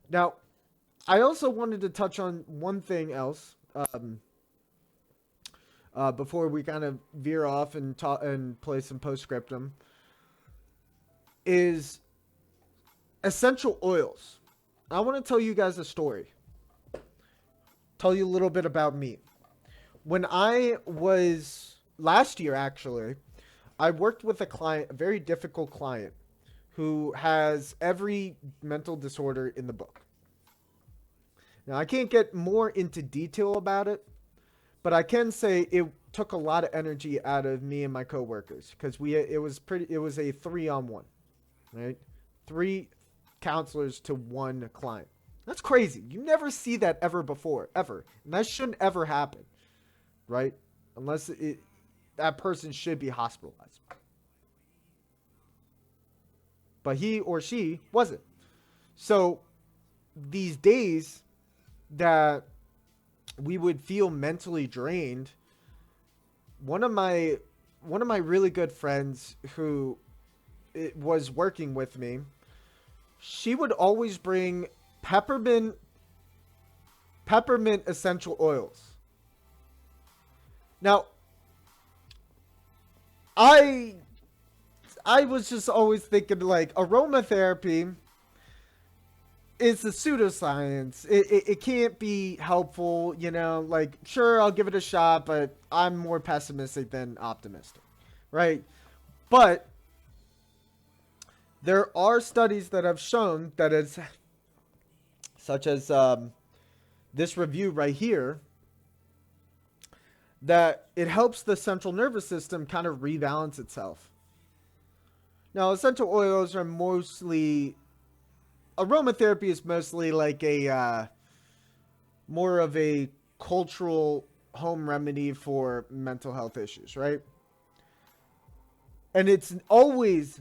Now, I also wanted to touch on one thing else before we kind of veer off and play some postscriptum, is essential oils. I want to tell you guys a story. Tell you a little bit about me. When I was last year, actually, I worked with a client, a very difficult client, who has every mental disorder in the book. Now, I can't get more into detail about it, but I can say it took a lot of energy out of me and my coworkers, because it was a 3-on-1, right? 3 counselors to 1 client. That's crazy. You never see that ever before, ever. And that shouldn't ever happen, right? Unless that person should be hospitalized. But he or she wasn't. So these days that we would feel mentally drained, one of my really good friends who was working with me, she would always bring peppermint essential oils. Now, I was just always thinking, like, aromatherapy is a pseudoscience. It can't be helpful, like, sure, I'll give it a shot, but I'm more pessimistic than optimistic, right? But there are studies that have shown that it's, such as this review right here, that it helps the central nervous system kind of rebalance itself. Now, essential oils are mostly, aromatherapy is mostly like more of a cultural home remedy for mental health issues, right? And it's always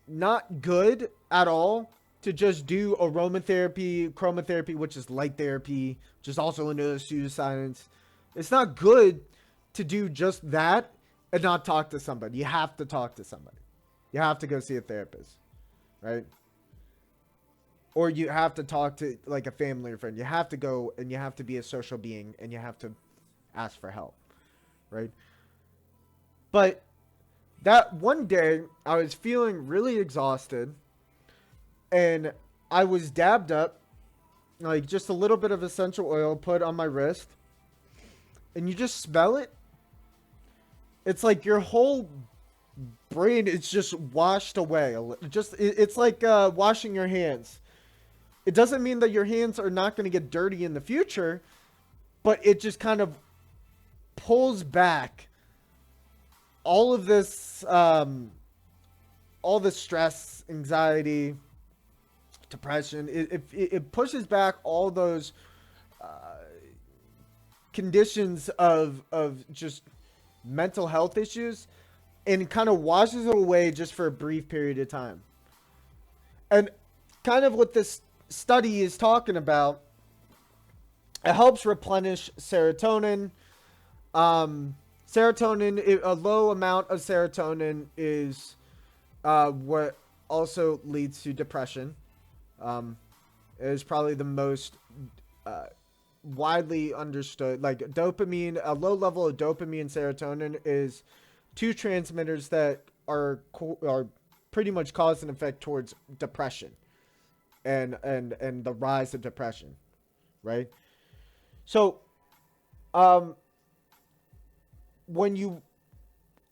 not good at all to just do aromatherapy, chromotherapy, which is light therapy, which is also into pseudoscience. It's not good to do just that and not talk to somebody. You have to talk to somebody. You have to go see a therapist, right? Or you have to talk to like a family or friend. You have to go and you have to be a social being and you have to ask for help, right? But that one day I was feeling really exhausted and I was dabbed up, like just a little bit of essential oil put on my wrist, and you just smell it. It's like your whole brain is just washed away. It's like washing your hands. It doesn't mean that your hands are not going to get dirty in the future, but it just kind of pulls back all of this, all the stress, anxiety, depression. It pushes back all those conditions of just mental health issues and kind of washes it away just for a brief period of time. And kind of what this study is talking about, it helps replenish serotonin. Serotonin, a low amount of serotonin is what also leads to depression. It is probably the most widely understood. Like dopamine, a low level of dopamine and serotonin is two transmitters that are pretty much cause and effect towards depression and the rise of depression, right? So, when you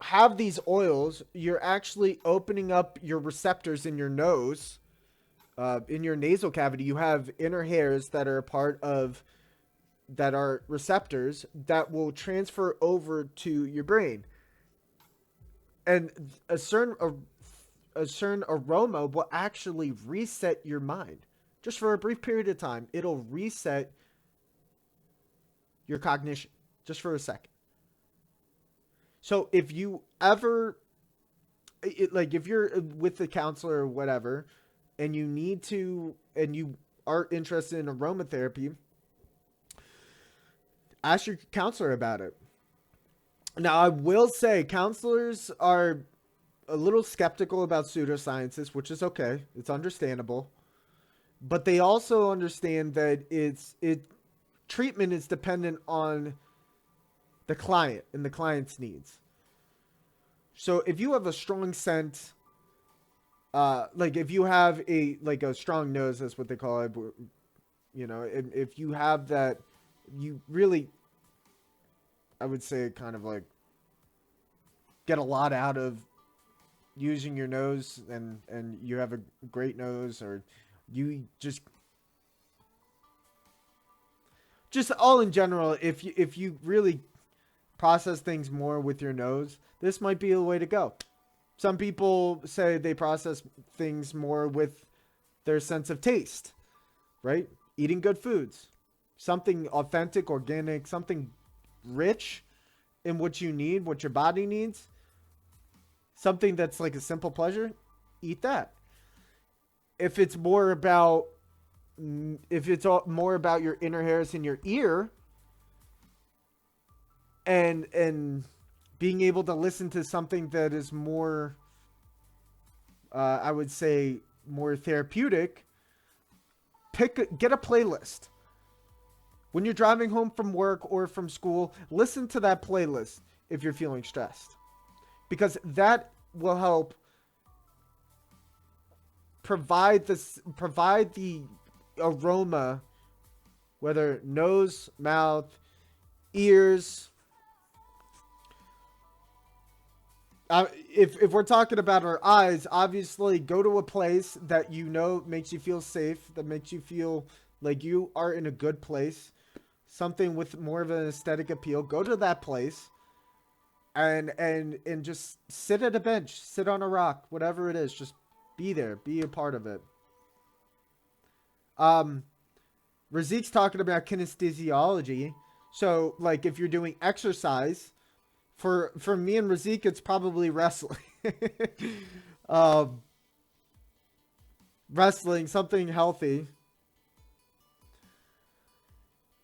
have these oils, you're actually opening up your receptors in your nose, in your nasal cavity. You have inner hairs that are a part of that are receptors that will transfer over to your brain, and a certain aroma will actually reset your mind just for a brief period of time. It'll reset your cognition just for a second. So if you ever, like if you're with the counselor or whatever, and you are interested in aromatherapy, ask your counselor about it. Now, I will say counselors are a little skeptical about pseudosciences, which is okay. It's understandable. But they also understand that treatment is dependent on the client and the client's needs. So if you have a strong scent, like if you have a strong nose, that's what they call it. You know, if you have that, you really, I would say, kind of like get a lot out of using your nose, and you have a great nose, or you just all in general, if you really process things more with your nose, this might be the way to go. Some people say they process things more with their sense of taste, right? Eating good foods, something authentic, organic, something rich in what you need, what your body needs, something that's like a simple pleasure, eat that. If it's more about your inner hairs in your ear, and being able to listen to something that is more, I would say, more therapeutic, get a playlist. When you're driving home from work or from school, listen to that playlist if you're feeling stressed, because that will help provide the aroma, whether nose, mouth, ears. If we're talking about our eyes, obviously go to a place that you know makes you feel safe, that makes you feel like you are in a good place, something with more of an aesthetic appeal. Go to that place and just sit at a bench, sit on a rock, whatever it is. Just be there, be a part of it. Razik's talking about kinesthesiology. So, like, if you're doing exercise, for me and Razik, it's probably wrestling. um, Wrestling, something healthy.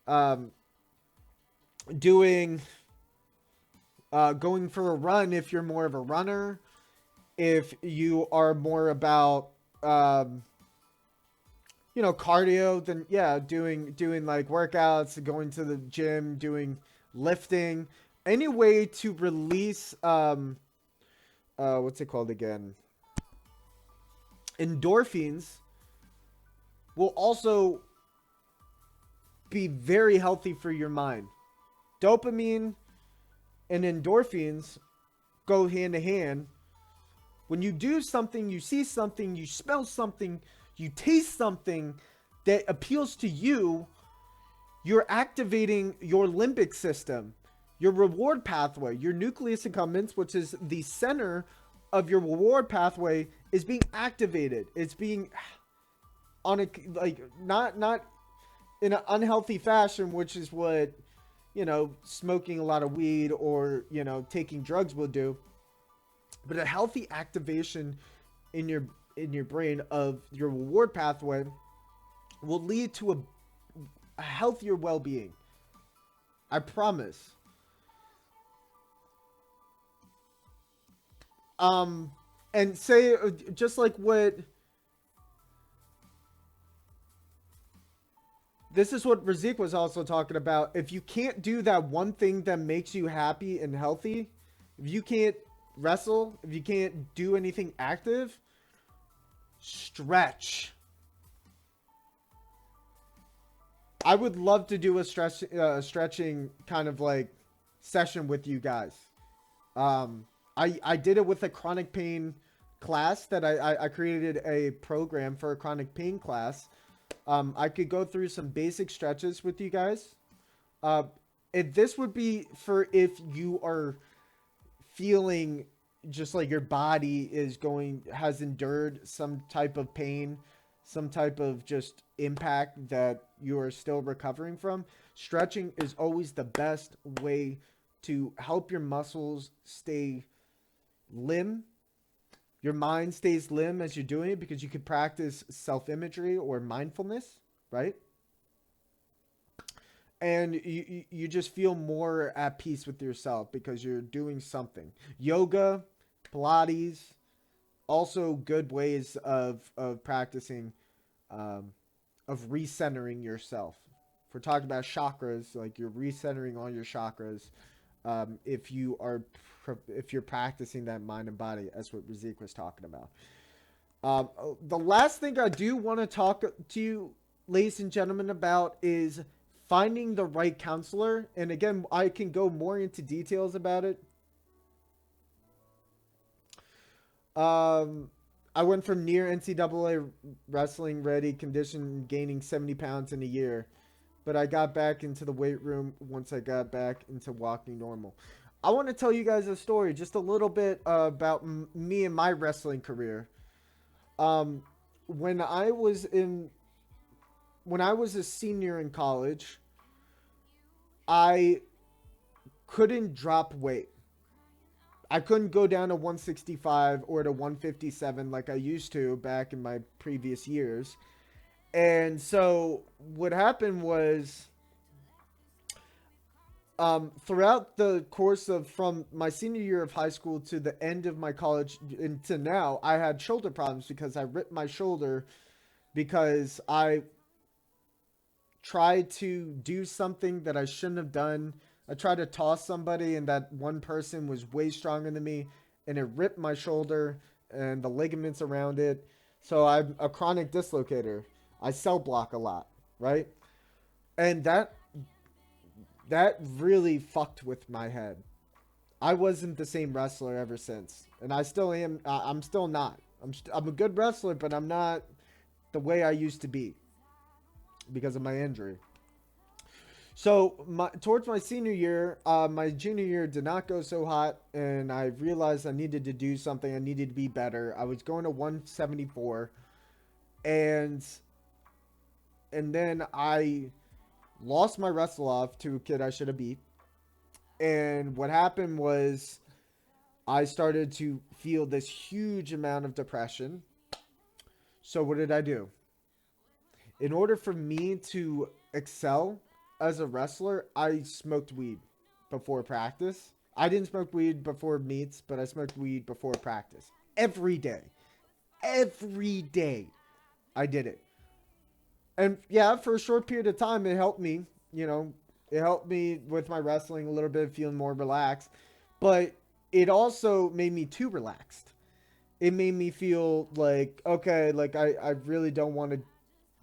Um, Doing, going for a run if you're more of a runner. If you are more about, um, cardio, then yeah, doing like workouts, going to the gym, doing lifting, any way to release, what's it called again? Endorphins will also be very healthy for your mind. Dopamine and endorphins go hand to hand. When you do something, you see something, you smell something, you taste something that appeals to you, you're activating your limbic system, your reward pathway, your nucleus accumbens, which is the center of your reward pathway, is being activated. It's being on a, like, not in an unhealthy fashion, which is what, smoking a lot of weed or, taking drugs will do. But a healthy activation in your brain of your reward pathway will lead to a healthier well-being. I promise. And say, just like what, this is what Razik was also talking about. If you can't do that one thing that makes you happy and healthy, if you can't wrestle, if you can't do anything active, stretch. I would love to do a stretching kind of like session with you guys. I did it with a chronic pain class that I created a program for a chronic pain class. I could go through some basic stretches with you guys. This would be for if you are feeling just like your body has endured some type of pain, some type of just impact that you are still recovering from. Stretching is always the best way to help your muscles stay limb. Your mind stays limb as you're doing it, because you could practice self-imagery or mindfulness, right? And you just feel more at peace with yourself because you're doing something. Yoga, Pilates, also good ways of practicing, of recentering yourself. If we're talking about chakras, like you're recentering all your chakras, if you're practicing that mind and body, as what Razik was talking about. The last thing I do want to talk to you, ladies and gentlemen, about is finding the right counselor. And again, I can go more into details about it. I went from near NCAA wrestling ready condition, gaining 70 pounds in a year. But I got back into the weight room once I got back into walking normal. I want to tell you guys a story, just a little bit about me and my wrestling career. Um, when I was a senior in college, I couldn't drop weight. I couldn't go down to 165 or to 157 like I used to back in my previous years. And so what happened was, throughout the course of from my senior year of high school to the end of my college into now, I had shoulder problems because I ripped my shoulder because I tried to do something that I shouldn't have done. I tried to toss somebody, and that one person was way stronger than me, and it ripped my shoulder and the ligaments around it. So I'm a chronic dislocator. I cell block a lot, right? And that really fucked with my head. I wasn't the same wrestler ever since, and I still am. I'm still not. I'm a good wrestler, but I'm not the way I used to be because of my injury. So towards my senior year, my junior year did not go so hot, and I realized I needed to do something. I needed to be better. I was going to 174, and and then I lost my wrestle off to a kid I should have beat. And what happened was I started to feel this huge amount of depression. So what did I do? In order for me to excel as a wrestler, I smoked weed before practice. I didn't smoke weed before meets, but I smoked weed before practice. Every day. Every day I did it. And yeah, for a short period of time, it helped me. You know, it helped me with my wrestling a little bit, feeling more relaxed. But it also made me too relaxed. It made me feel like, okay, like I really don't want to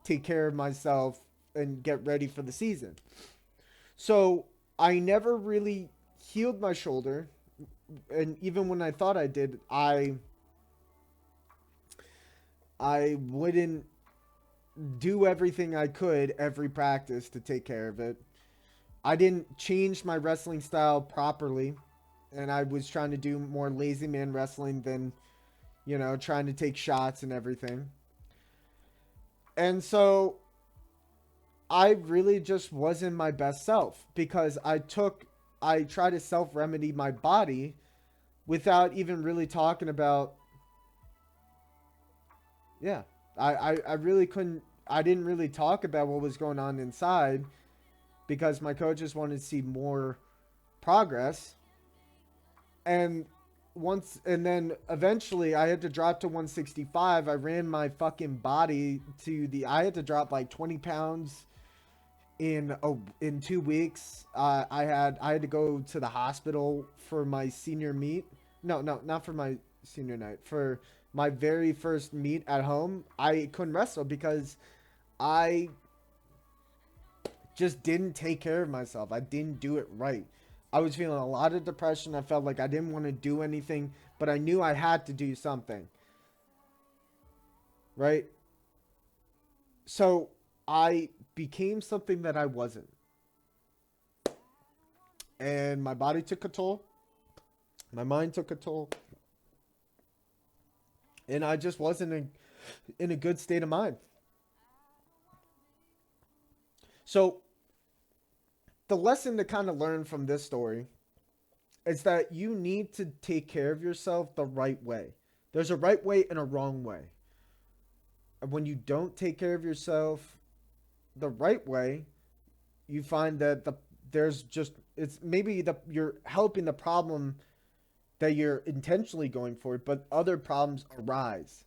take care of myself and get ready for the season. So I never really healed my shoulder. And even when I thought I did, I wouldn't do everything I could every practice to take care of it. I didn't change my wrestling style properly, and I was trying to do more lazy man wrestling than, you know, trying to take shots and everything. And so I really just wasn't my best self because I tried to self remedy my body without even really talking about, yeah, I really couldn't, I didn't really talk about what was going on inside because my coaches wanted to see more progress. And and then eventually I had to drop to 165. I ran my fucking body I had to drop like 20 pounds in 2 weeks. I had to go to the hospital for my senior meet. No, not for my senior night. For my very first meet at home, I couldn't wrestle because I just didn't take care of myself. I didn't do it right. I was feeling a lot of depression. I felt like I didn't want to do anything, but I knew I had to do something. Right? So I became something that I wasn't. And my body took a toll. My mind took a toll. And I just wasn't in a good state of mind. So the lesson to kind of learn from this story is that you need to take care of yourself the right way. There's a right way and a wrong way. And when you don't take care of yourself the right way, you find that there's just it's maybe you're helping the problem that you're intentionally going for, but other problems arise.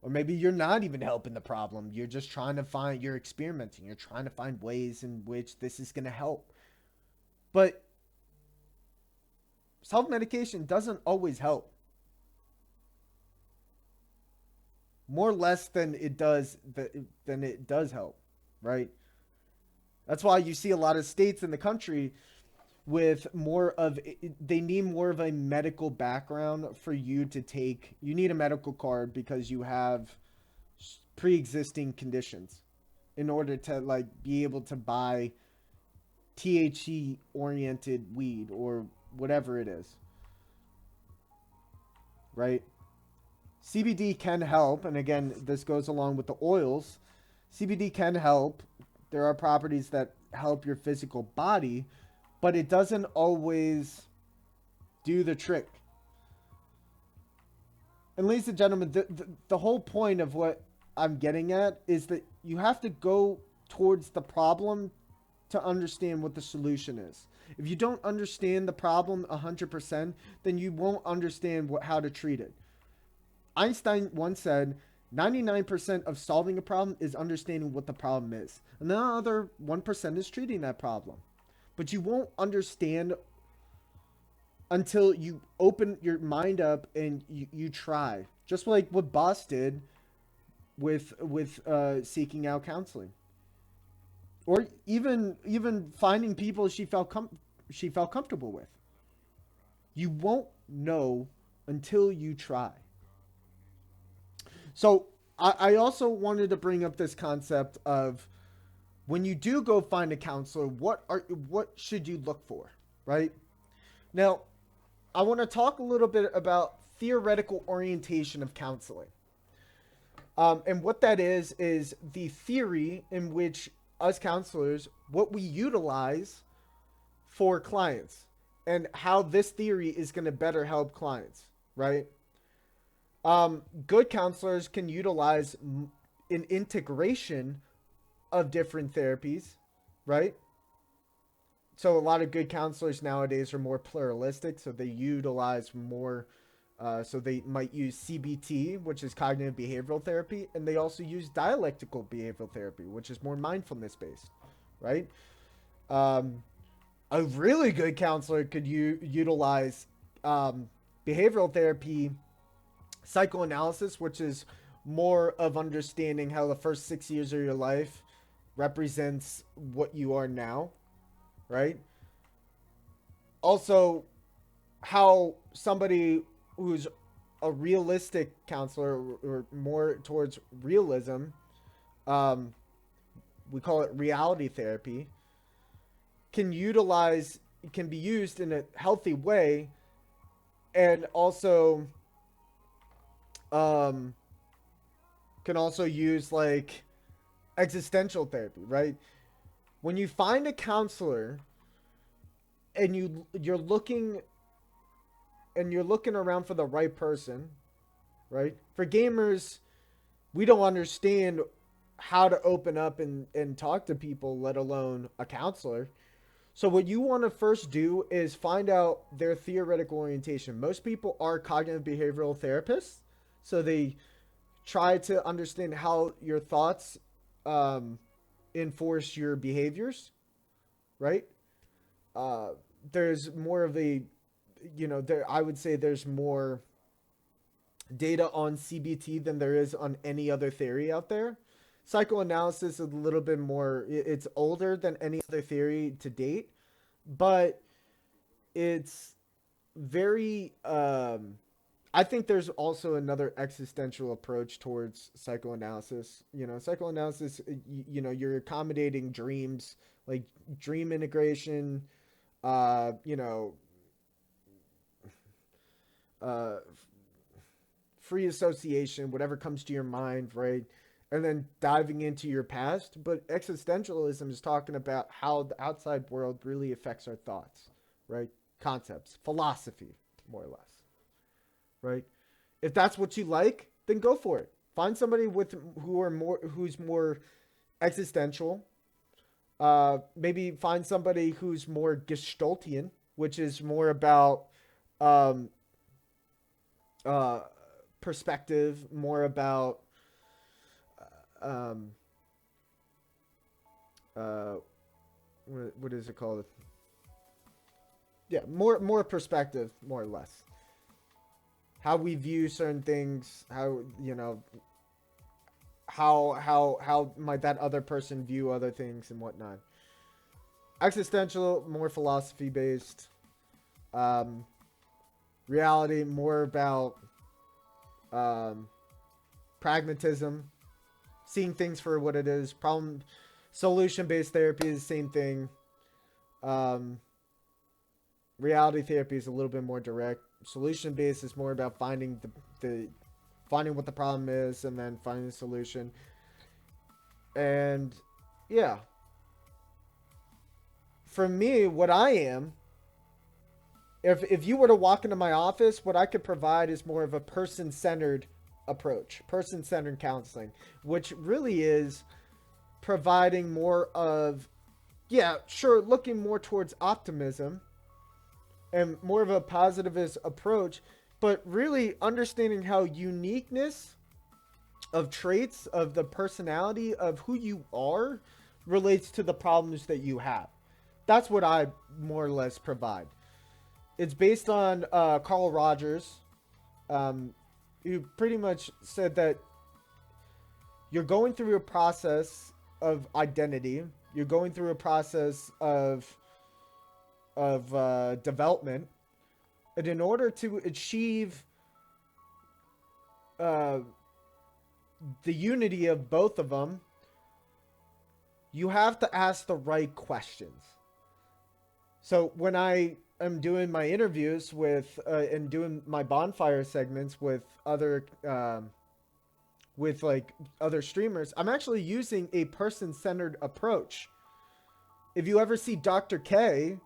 Or maybe you're not even helping the problem. You're just trying to you're experimenting. You're trying to find ways in which this is going to help. But self-medication doesn't always help. More or less than it does help, right? That's why you see a lot of states in the country with they need more of a medical background for you to take. You need a medical card because you have pre-existing conditions in order to like be able to buy THC oriented weed or whatever it is, right? CBD can help, and again, this goes along with the oils. CBD can help. There are properties that help your physical body, but it doesn't always do the trick. And ladies and gentlemen, the whole point of what I'm getting at is that you have to go towards the problem to understand what the solution is. If you don't understand the problem 100%, then you won't understand how to treat it. Einstein once said, 99% of solving a problem is understanding what the problem is. And the other 1% is treating that problem. But you won't understand until you open your mind up and you try. Just like what Boss did with seeking out counseling. Or even finding people she felt comfortable with. You won't know until you try. So I also wanted to bring up this concept of when you do go find a counselor, what should you look for, right? Now, I want to talk a little bit about theoretical orientation of counseling. And what that is the theory in which us counselors, what we utilize for clients, and how this theory is going to better help clients, right? Good counselors can utilize an integration of different therapies, right? So a lot of good counselors nowadays are more pluralistic, so they utilize more. So they might use CBT, which is cognitive behavioral therapy, and they also use dialectical behavioral therapy, which is more mindfulness based, right? Um, a really good counselor could utilize behavioral therapy, psychoanalysis, which is more of understanding how the first 6 years of your life represents what you are now, right? Also, how somebody who's a realistic counselor, or more towards realism, um, we call it reality therapy, can utilize, can be used in a healthy way, and also um, can also use like existential therapy, right? When you find a counselor and you're looking around for the right person, right? For gamers, we don't understand how to open up and talk to people, let alone a counselor. So what you want to first do is find out their theoretical orientation. Most people are cognitive behavioral therapists, so they try to understand how your thoughts um, enforce your behaviors, right? Uh, there's more of a, there, I would say there's more data on CBT than there is on any other theory out there. Psychoanalysis is a little bit more, it's older than any other theory to date, but it's very, I think there's also another existential approach towards psychoanalysis. Psychoanalysis, you're accommodating dreams, like dream integration, uh, you know, uh, free association, whatever comes to your mind, right? And then diving into your past. But existentialism is talking about how the outside world really affects our thoughts, right? Concepts, philosophy, more or less, right? If that's what you like, then go for it. Find somebody who's more existential. Maybe find somebody who's more Gestaltian, which is more about um, uh, perspective, more about um, uh, what is it called? Yeah, more perspective, more or less. How we view certain things, how how might that other person view other things and whatnot. Existential, more philosophy based. Um, Reality, more about um, pragmatism, seeing things for what it is. Problem solution based therapy is the same thing. Um, Reality therapy is a little bit more direct. Solution based is more about finding the finding what the problem is and then finding the solution. And yeah, for me, what I am, if you were to walk into my office, what I could provide is more of a person centered approach, person centered counseling, which really is providing more of, yeah, sure, looking more towards optimism and more of a positivist approach, but really understanding how uniqueness of traits of the personality of who you are relates to the problems that you have. That's what I more or less provide. It's based on Carl Rogers, who pretty much said that you're going through a process of identity. You're going through a process of development, and in order to achieve uh, the unity of both of them, you have to ask the right questions. So when I am doing my interviews with and doing my bonfire segments with other with like other streamers, I'm actually using a person-centered approach. If you ever see Dr. K,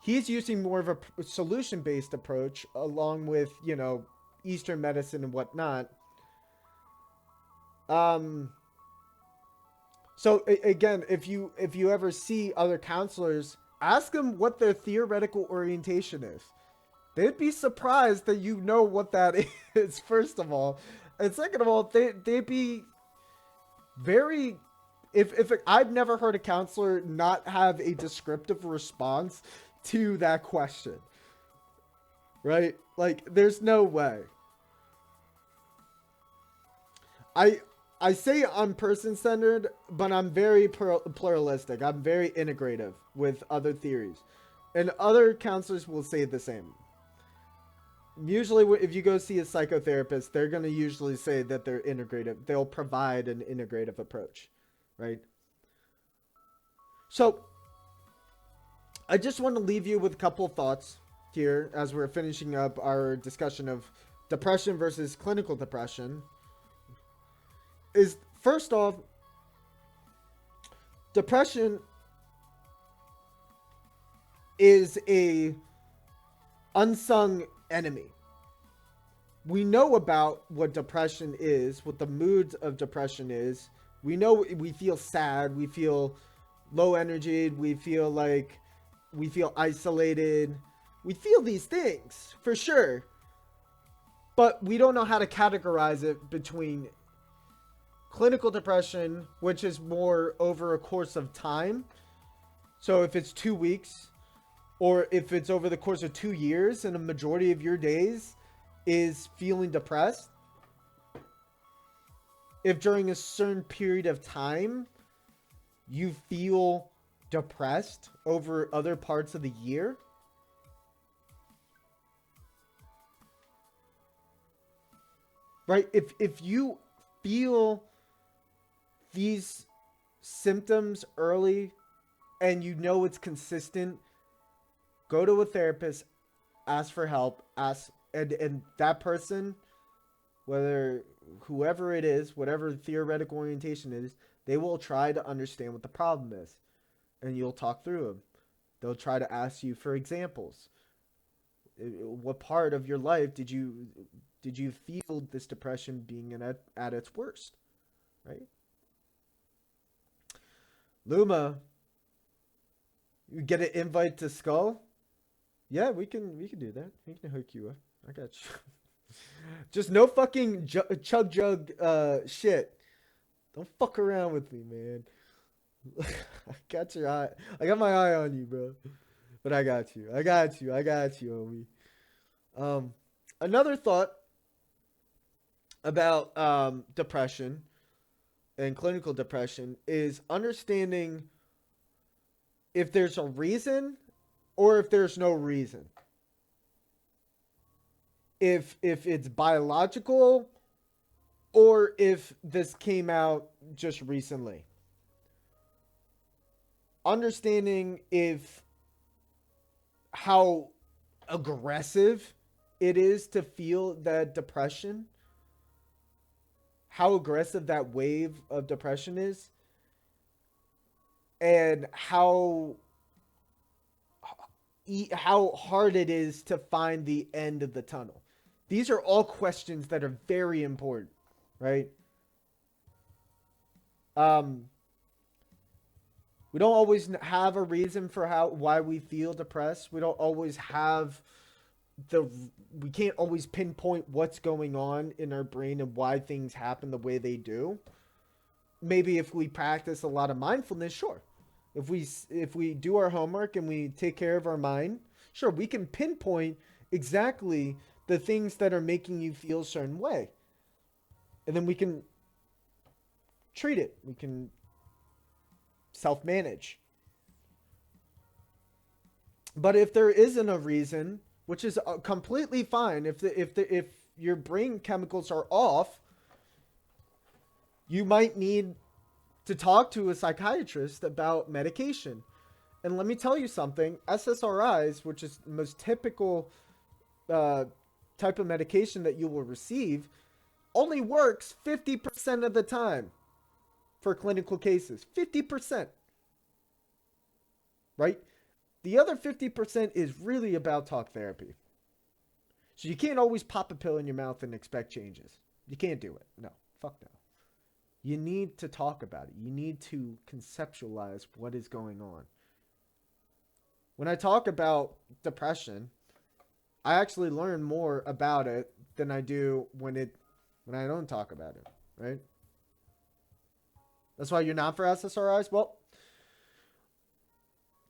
he's using more of a solution-based approach along with, you know, Eastern medicine and whatnot. So again, if you ever see other counselors, ask them what their theoretical orientation is. They'd be surprised that you know what that is, first of all. And second of all, they'd be very... If I've never heard a counselor not have a descriptive response to that question. Right? Like, there's no way. I say I'm person-centered, but I'm very pluralistic. I'm very integrative with other theories. And other counselors will say the same. Usually, if you go see a psychotherapist, they're going to usually say that they're integrative. They'll provide an integrative approach, right? So, I just want to leave you with a couple thoughts here as we're finishing up our discussion of depression versus clinical depression. Is, first off, depression is a unsung enemy. We know about what depression is, what the moods of depression is. We know we feel sad, we feel low energy, we feel isolated. We feel these things for sure. But we don't know how to categorize it between clinical depression, which is more over a course of time. So if it's 2 weeks, or if it's over the course of 2 years and a majority of your days is feeling depressed. If during a certain period of time you feel depressed over other parts of the year. Right? If you feel these symptoms early and you know it's consistent, go to a therapist, ask for help, and that person, whoever it is, whatever theoretical orientation is, they will try to understand what the problem is, and you'll talk through them. They'll try to ask you for examples. What part of your life did you feel this depression being at its worst, right? Luma, you get an invite to Skull? Yeah, we can do that. We can hook you up. I got you. Just no fucking chug jug shit. Don't fuck around with me, man. I got your eye. I got my eye on you, bro. But I got you. I got you, homie. Another thought about depression and clinical depression is understanding if there's a reason or if there's no reason. If it's biological or if this came out just recently. Understanding how aggressive it is to feel that depression, how aggressive that wave of depression is, and how hard it is to find the end of the tunnel. These are all questions that are very important, right? We don't always have a reason for why we feel depressed. We don't always have we can't always pinpoint what's going on in our brain and why things happen the way they do. Maybe if we practice a lot of mindfulness, sure. If we do our homework and we take care of our mind, sure, we can pinpoint exactly the things that are making you feel a certain way. And then we can treat it. We can self-manage. But if there isn't a reason, which is completely fine, if your brain chemicals are off, you might need to talk to a psychiatrist about medication. And let me tell you something, SSRIs, which is the most typical type of medication that you will receive, only works 50% of the time for clinical cases. 50%, right? The other 50% is really about talk therapy. So you can't always pop a pill in your mouth and expect changes. You can't do it. No, fuck no. You need to talk about it. You need to conceptualize what is going on. When I talk about depression, I actually learn more about it than I do when I don't talk about it, right? That's why you're not for SSRIs. Well,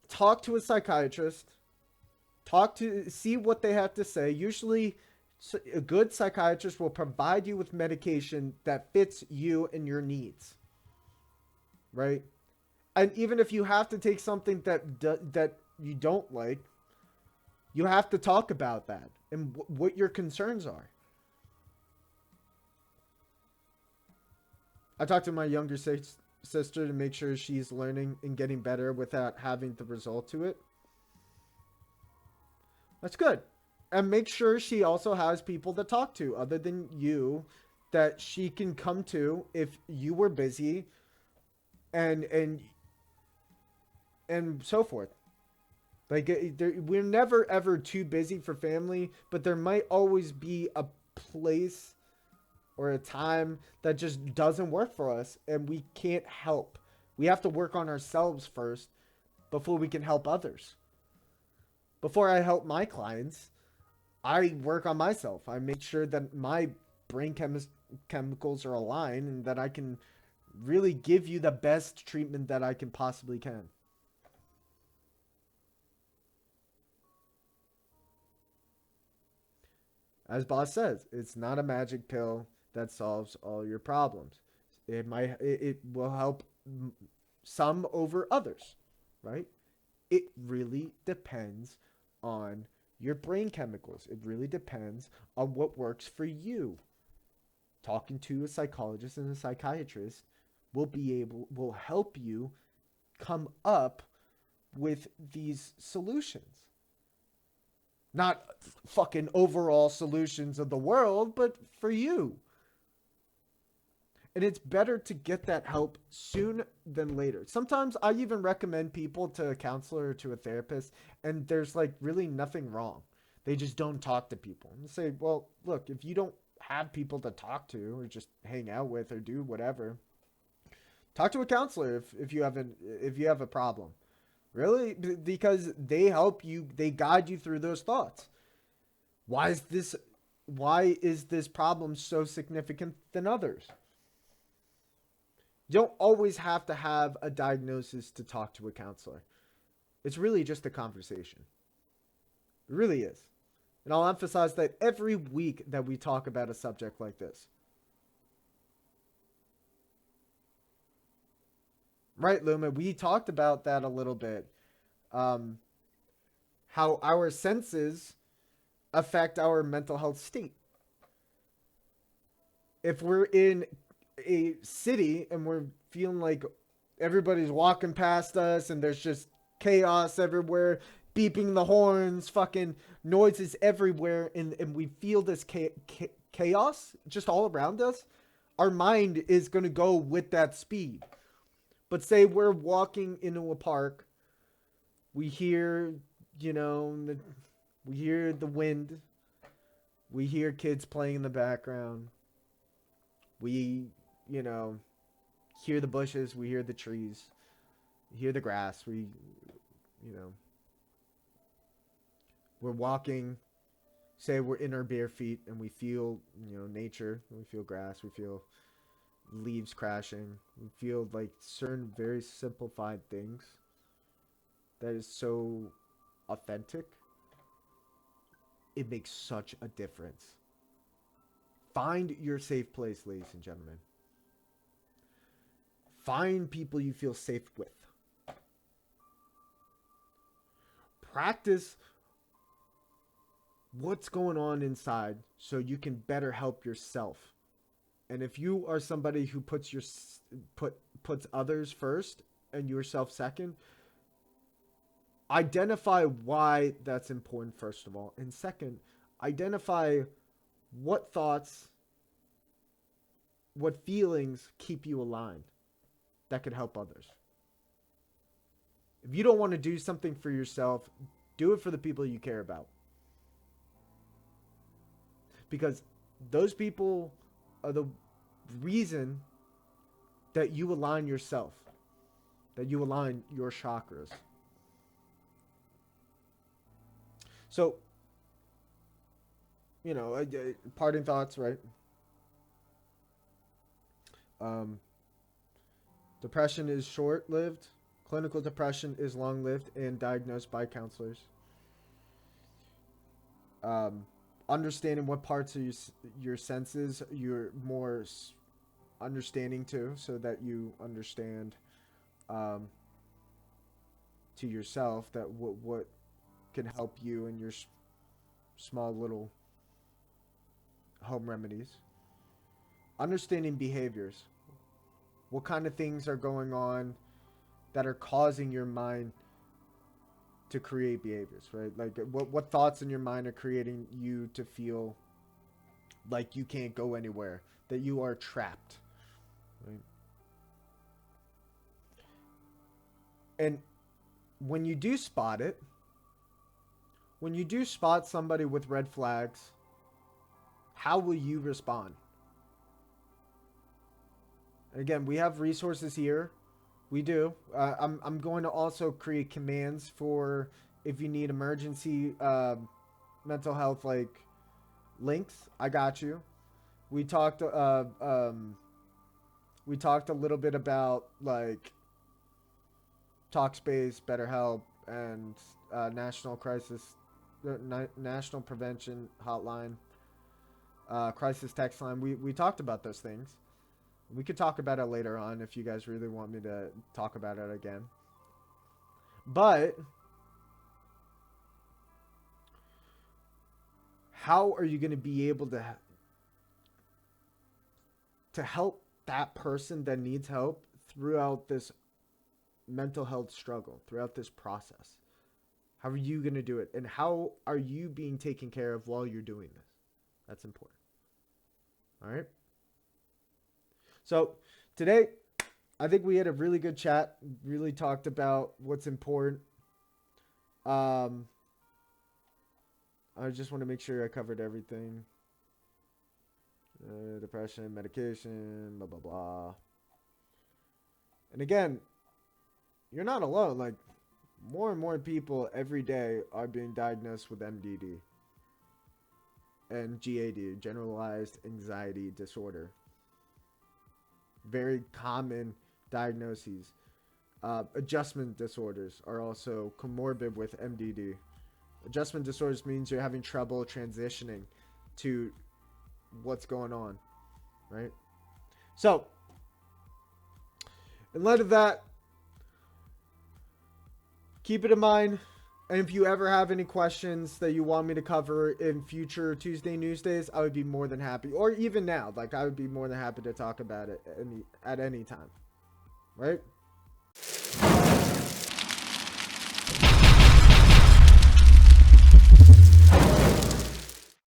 talk to a psychiatrist. See what they have to say. Usually, a good psychiatrist will provide you with medication that fits you and your needs, right? And even if you have to take something that you don't like, you have to talk about that and what your concerns are. I talked to my younger sister to make sure she's learning and getting better without having to resort to it. That's good. And make sure she also has people to talk to other than you that she can come to if you were busy and so forth. Like, we're never ever too busy for family, but there might always be a place or a time that just doesn't work for us and we can't help. We have to work on ourselves first before we can help others. Before I help my clients, I work on myself. I make sure that my brain chemicals are aligned and that I can really give you the best treatment that I can possibly can. As Boss says, it's not a magic pill that solves all your problems. It will help some over others, right? It really depends on your brain chemicals. It really depends on what works for you. Talking to a psychologist and a psychiatrist will help you come up with these solutions. Not fucking overall solutions of the world, but for you. And it's better to get that help soon than later. Sometimes I even recommend people to a counselor or to a therapist, and there's like really nothing wrong. They just don't talk to people. And say, well, look, if you don't have people to talk to or just hang out with or do whatever, talk to a counselor if you have a problem. Really? Because they help you, they guide you through those thoughts. Why is this problem so significant than others? You don't always have to have a diagnosis to talk to a counselor. It's really just a conversation. It really is. And I'll emphasize that every week that we talk about a subject like this. Right, Luma? We talked about that a little bit. How our senses affect our mental health state. If we're in a city and we're feeling like everybody's walking past us and there's just chaos everywhere, beeping the horns, fucking noises everywhere, and we feel this chaos just all around us, our mind is going to go with that speed. But say we're walking into a park, we hear, we hear the wind, we hear kids playing in the background, we, hear the bushes, we hear the trees, we hear the grass, we're walking, say we're in our bare feet and we feel, nature, we feel grass, we feel leaves crashing, we feel like certain very simplified things that is so authentic. It makes such a difference. Find your safe place, ladies and gentlemen. Find people you feel safe with. Practice what's going on inside so you can better help yourself. And if you are somebody who puts others first and yourself second, identify why that's important, first of all. And second, identify what thoughts what feelings keep you aligned that could help others. If you don't want to do something for yourself, do it for the people you care about. Because those people are the reason that you align yourself, that you align your chakras. So, parting thoughts, right? Depression is short-lived. Clinical depression is long-lived and diagnosed by counselors. Understanding what parts of your senses you're more understanding to, so that you understand to yourself that what can help you in your small little home remedies. Understanding behaviors. What kind of things are going on that are causing your mind to create behaviors, right? Like what thoughts in your mind are creating you to feel like you can't go anywhere, that you are trapped, right? And when you do spot it, when you do spot somebody with red flags, how will you respond? And again, we have resources here. We do. I'm going to also create commands for if you need emergency mental health links. I got you. We talked a little bit about Talkspace, BetterHelp, and National Prevention Hotline, crisis text line. We talked about those things. We could talk about it later on if you guys really want me to talk about it again. But how are you going to be able to help that person that needs help throughout this mental health struggle, throughout this process? How are you going to do it? And how are you being taken care of while you're doing this? That's important. All right? So today, I think we had a really good chat. Really talked about what's important. I just want to make sure I covered everything. Depression, medication, blah, blah, blah. And again, you're not alone. Like, more and more people every day are being diagnosed with MDD and GAD, generalized anxiety disorder. Very common diagnoses. Adjustment disorders are also comorbid with MDD. Adjustment disorders means you're having trouble transitioning to what's going on, right? So, in light of that, keep it in mind. And if you ever have any questions that you want me to cover in future Tuesday Newsdays, I would be more than happy. Or even now, I would be more than happy to talk about it at any time, right?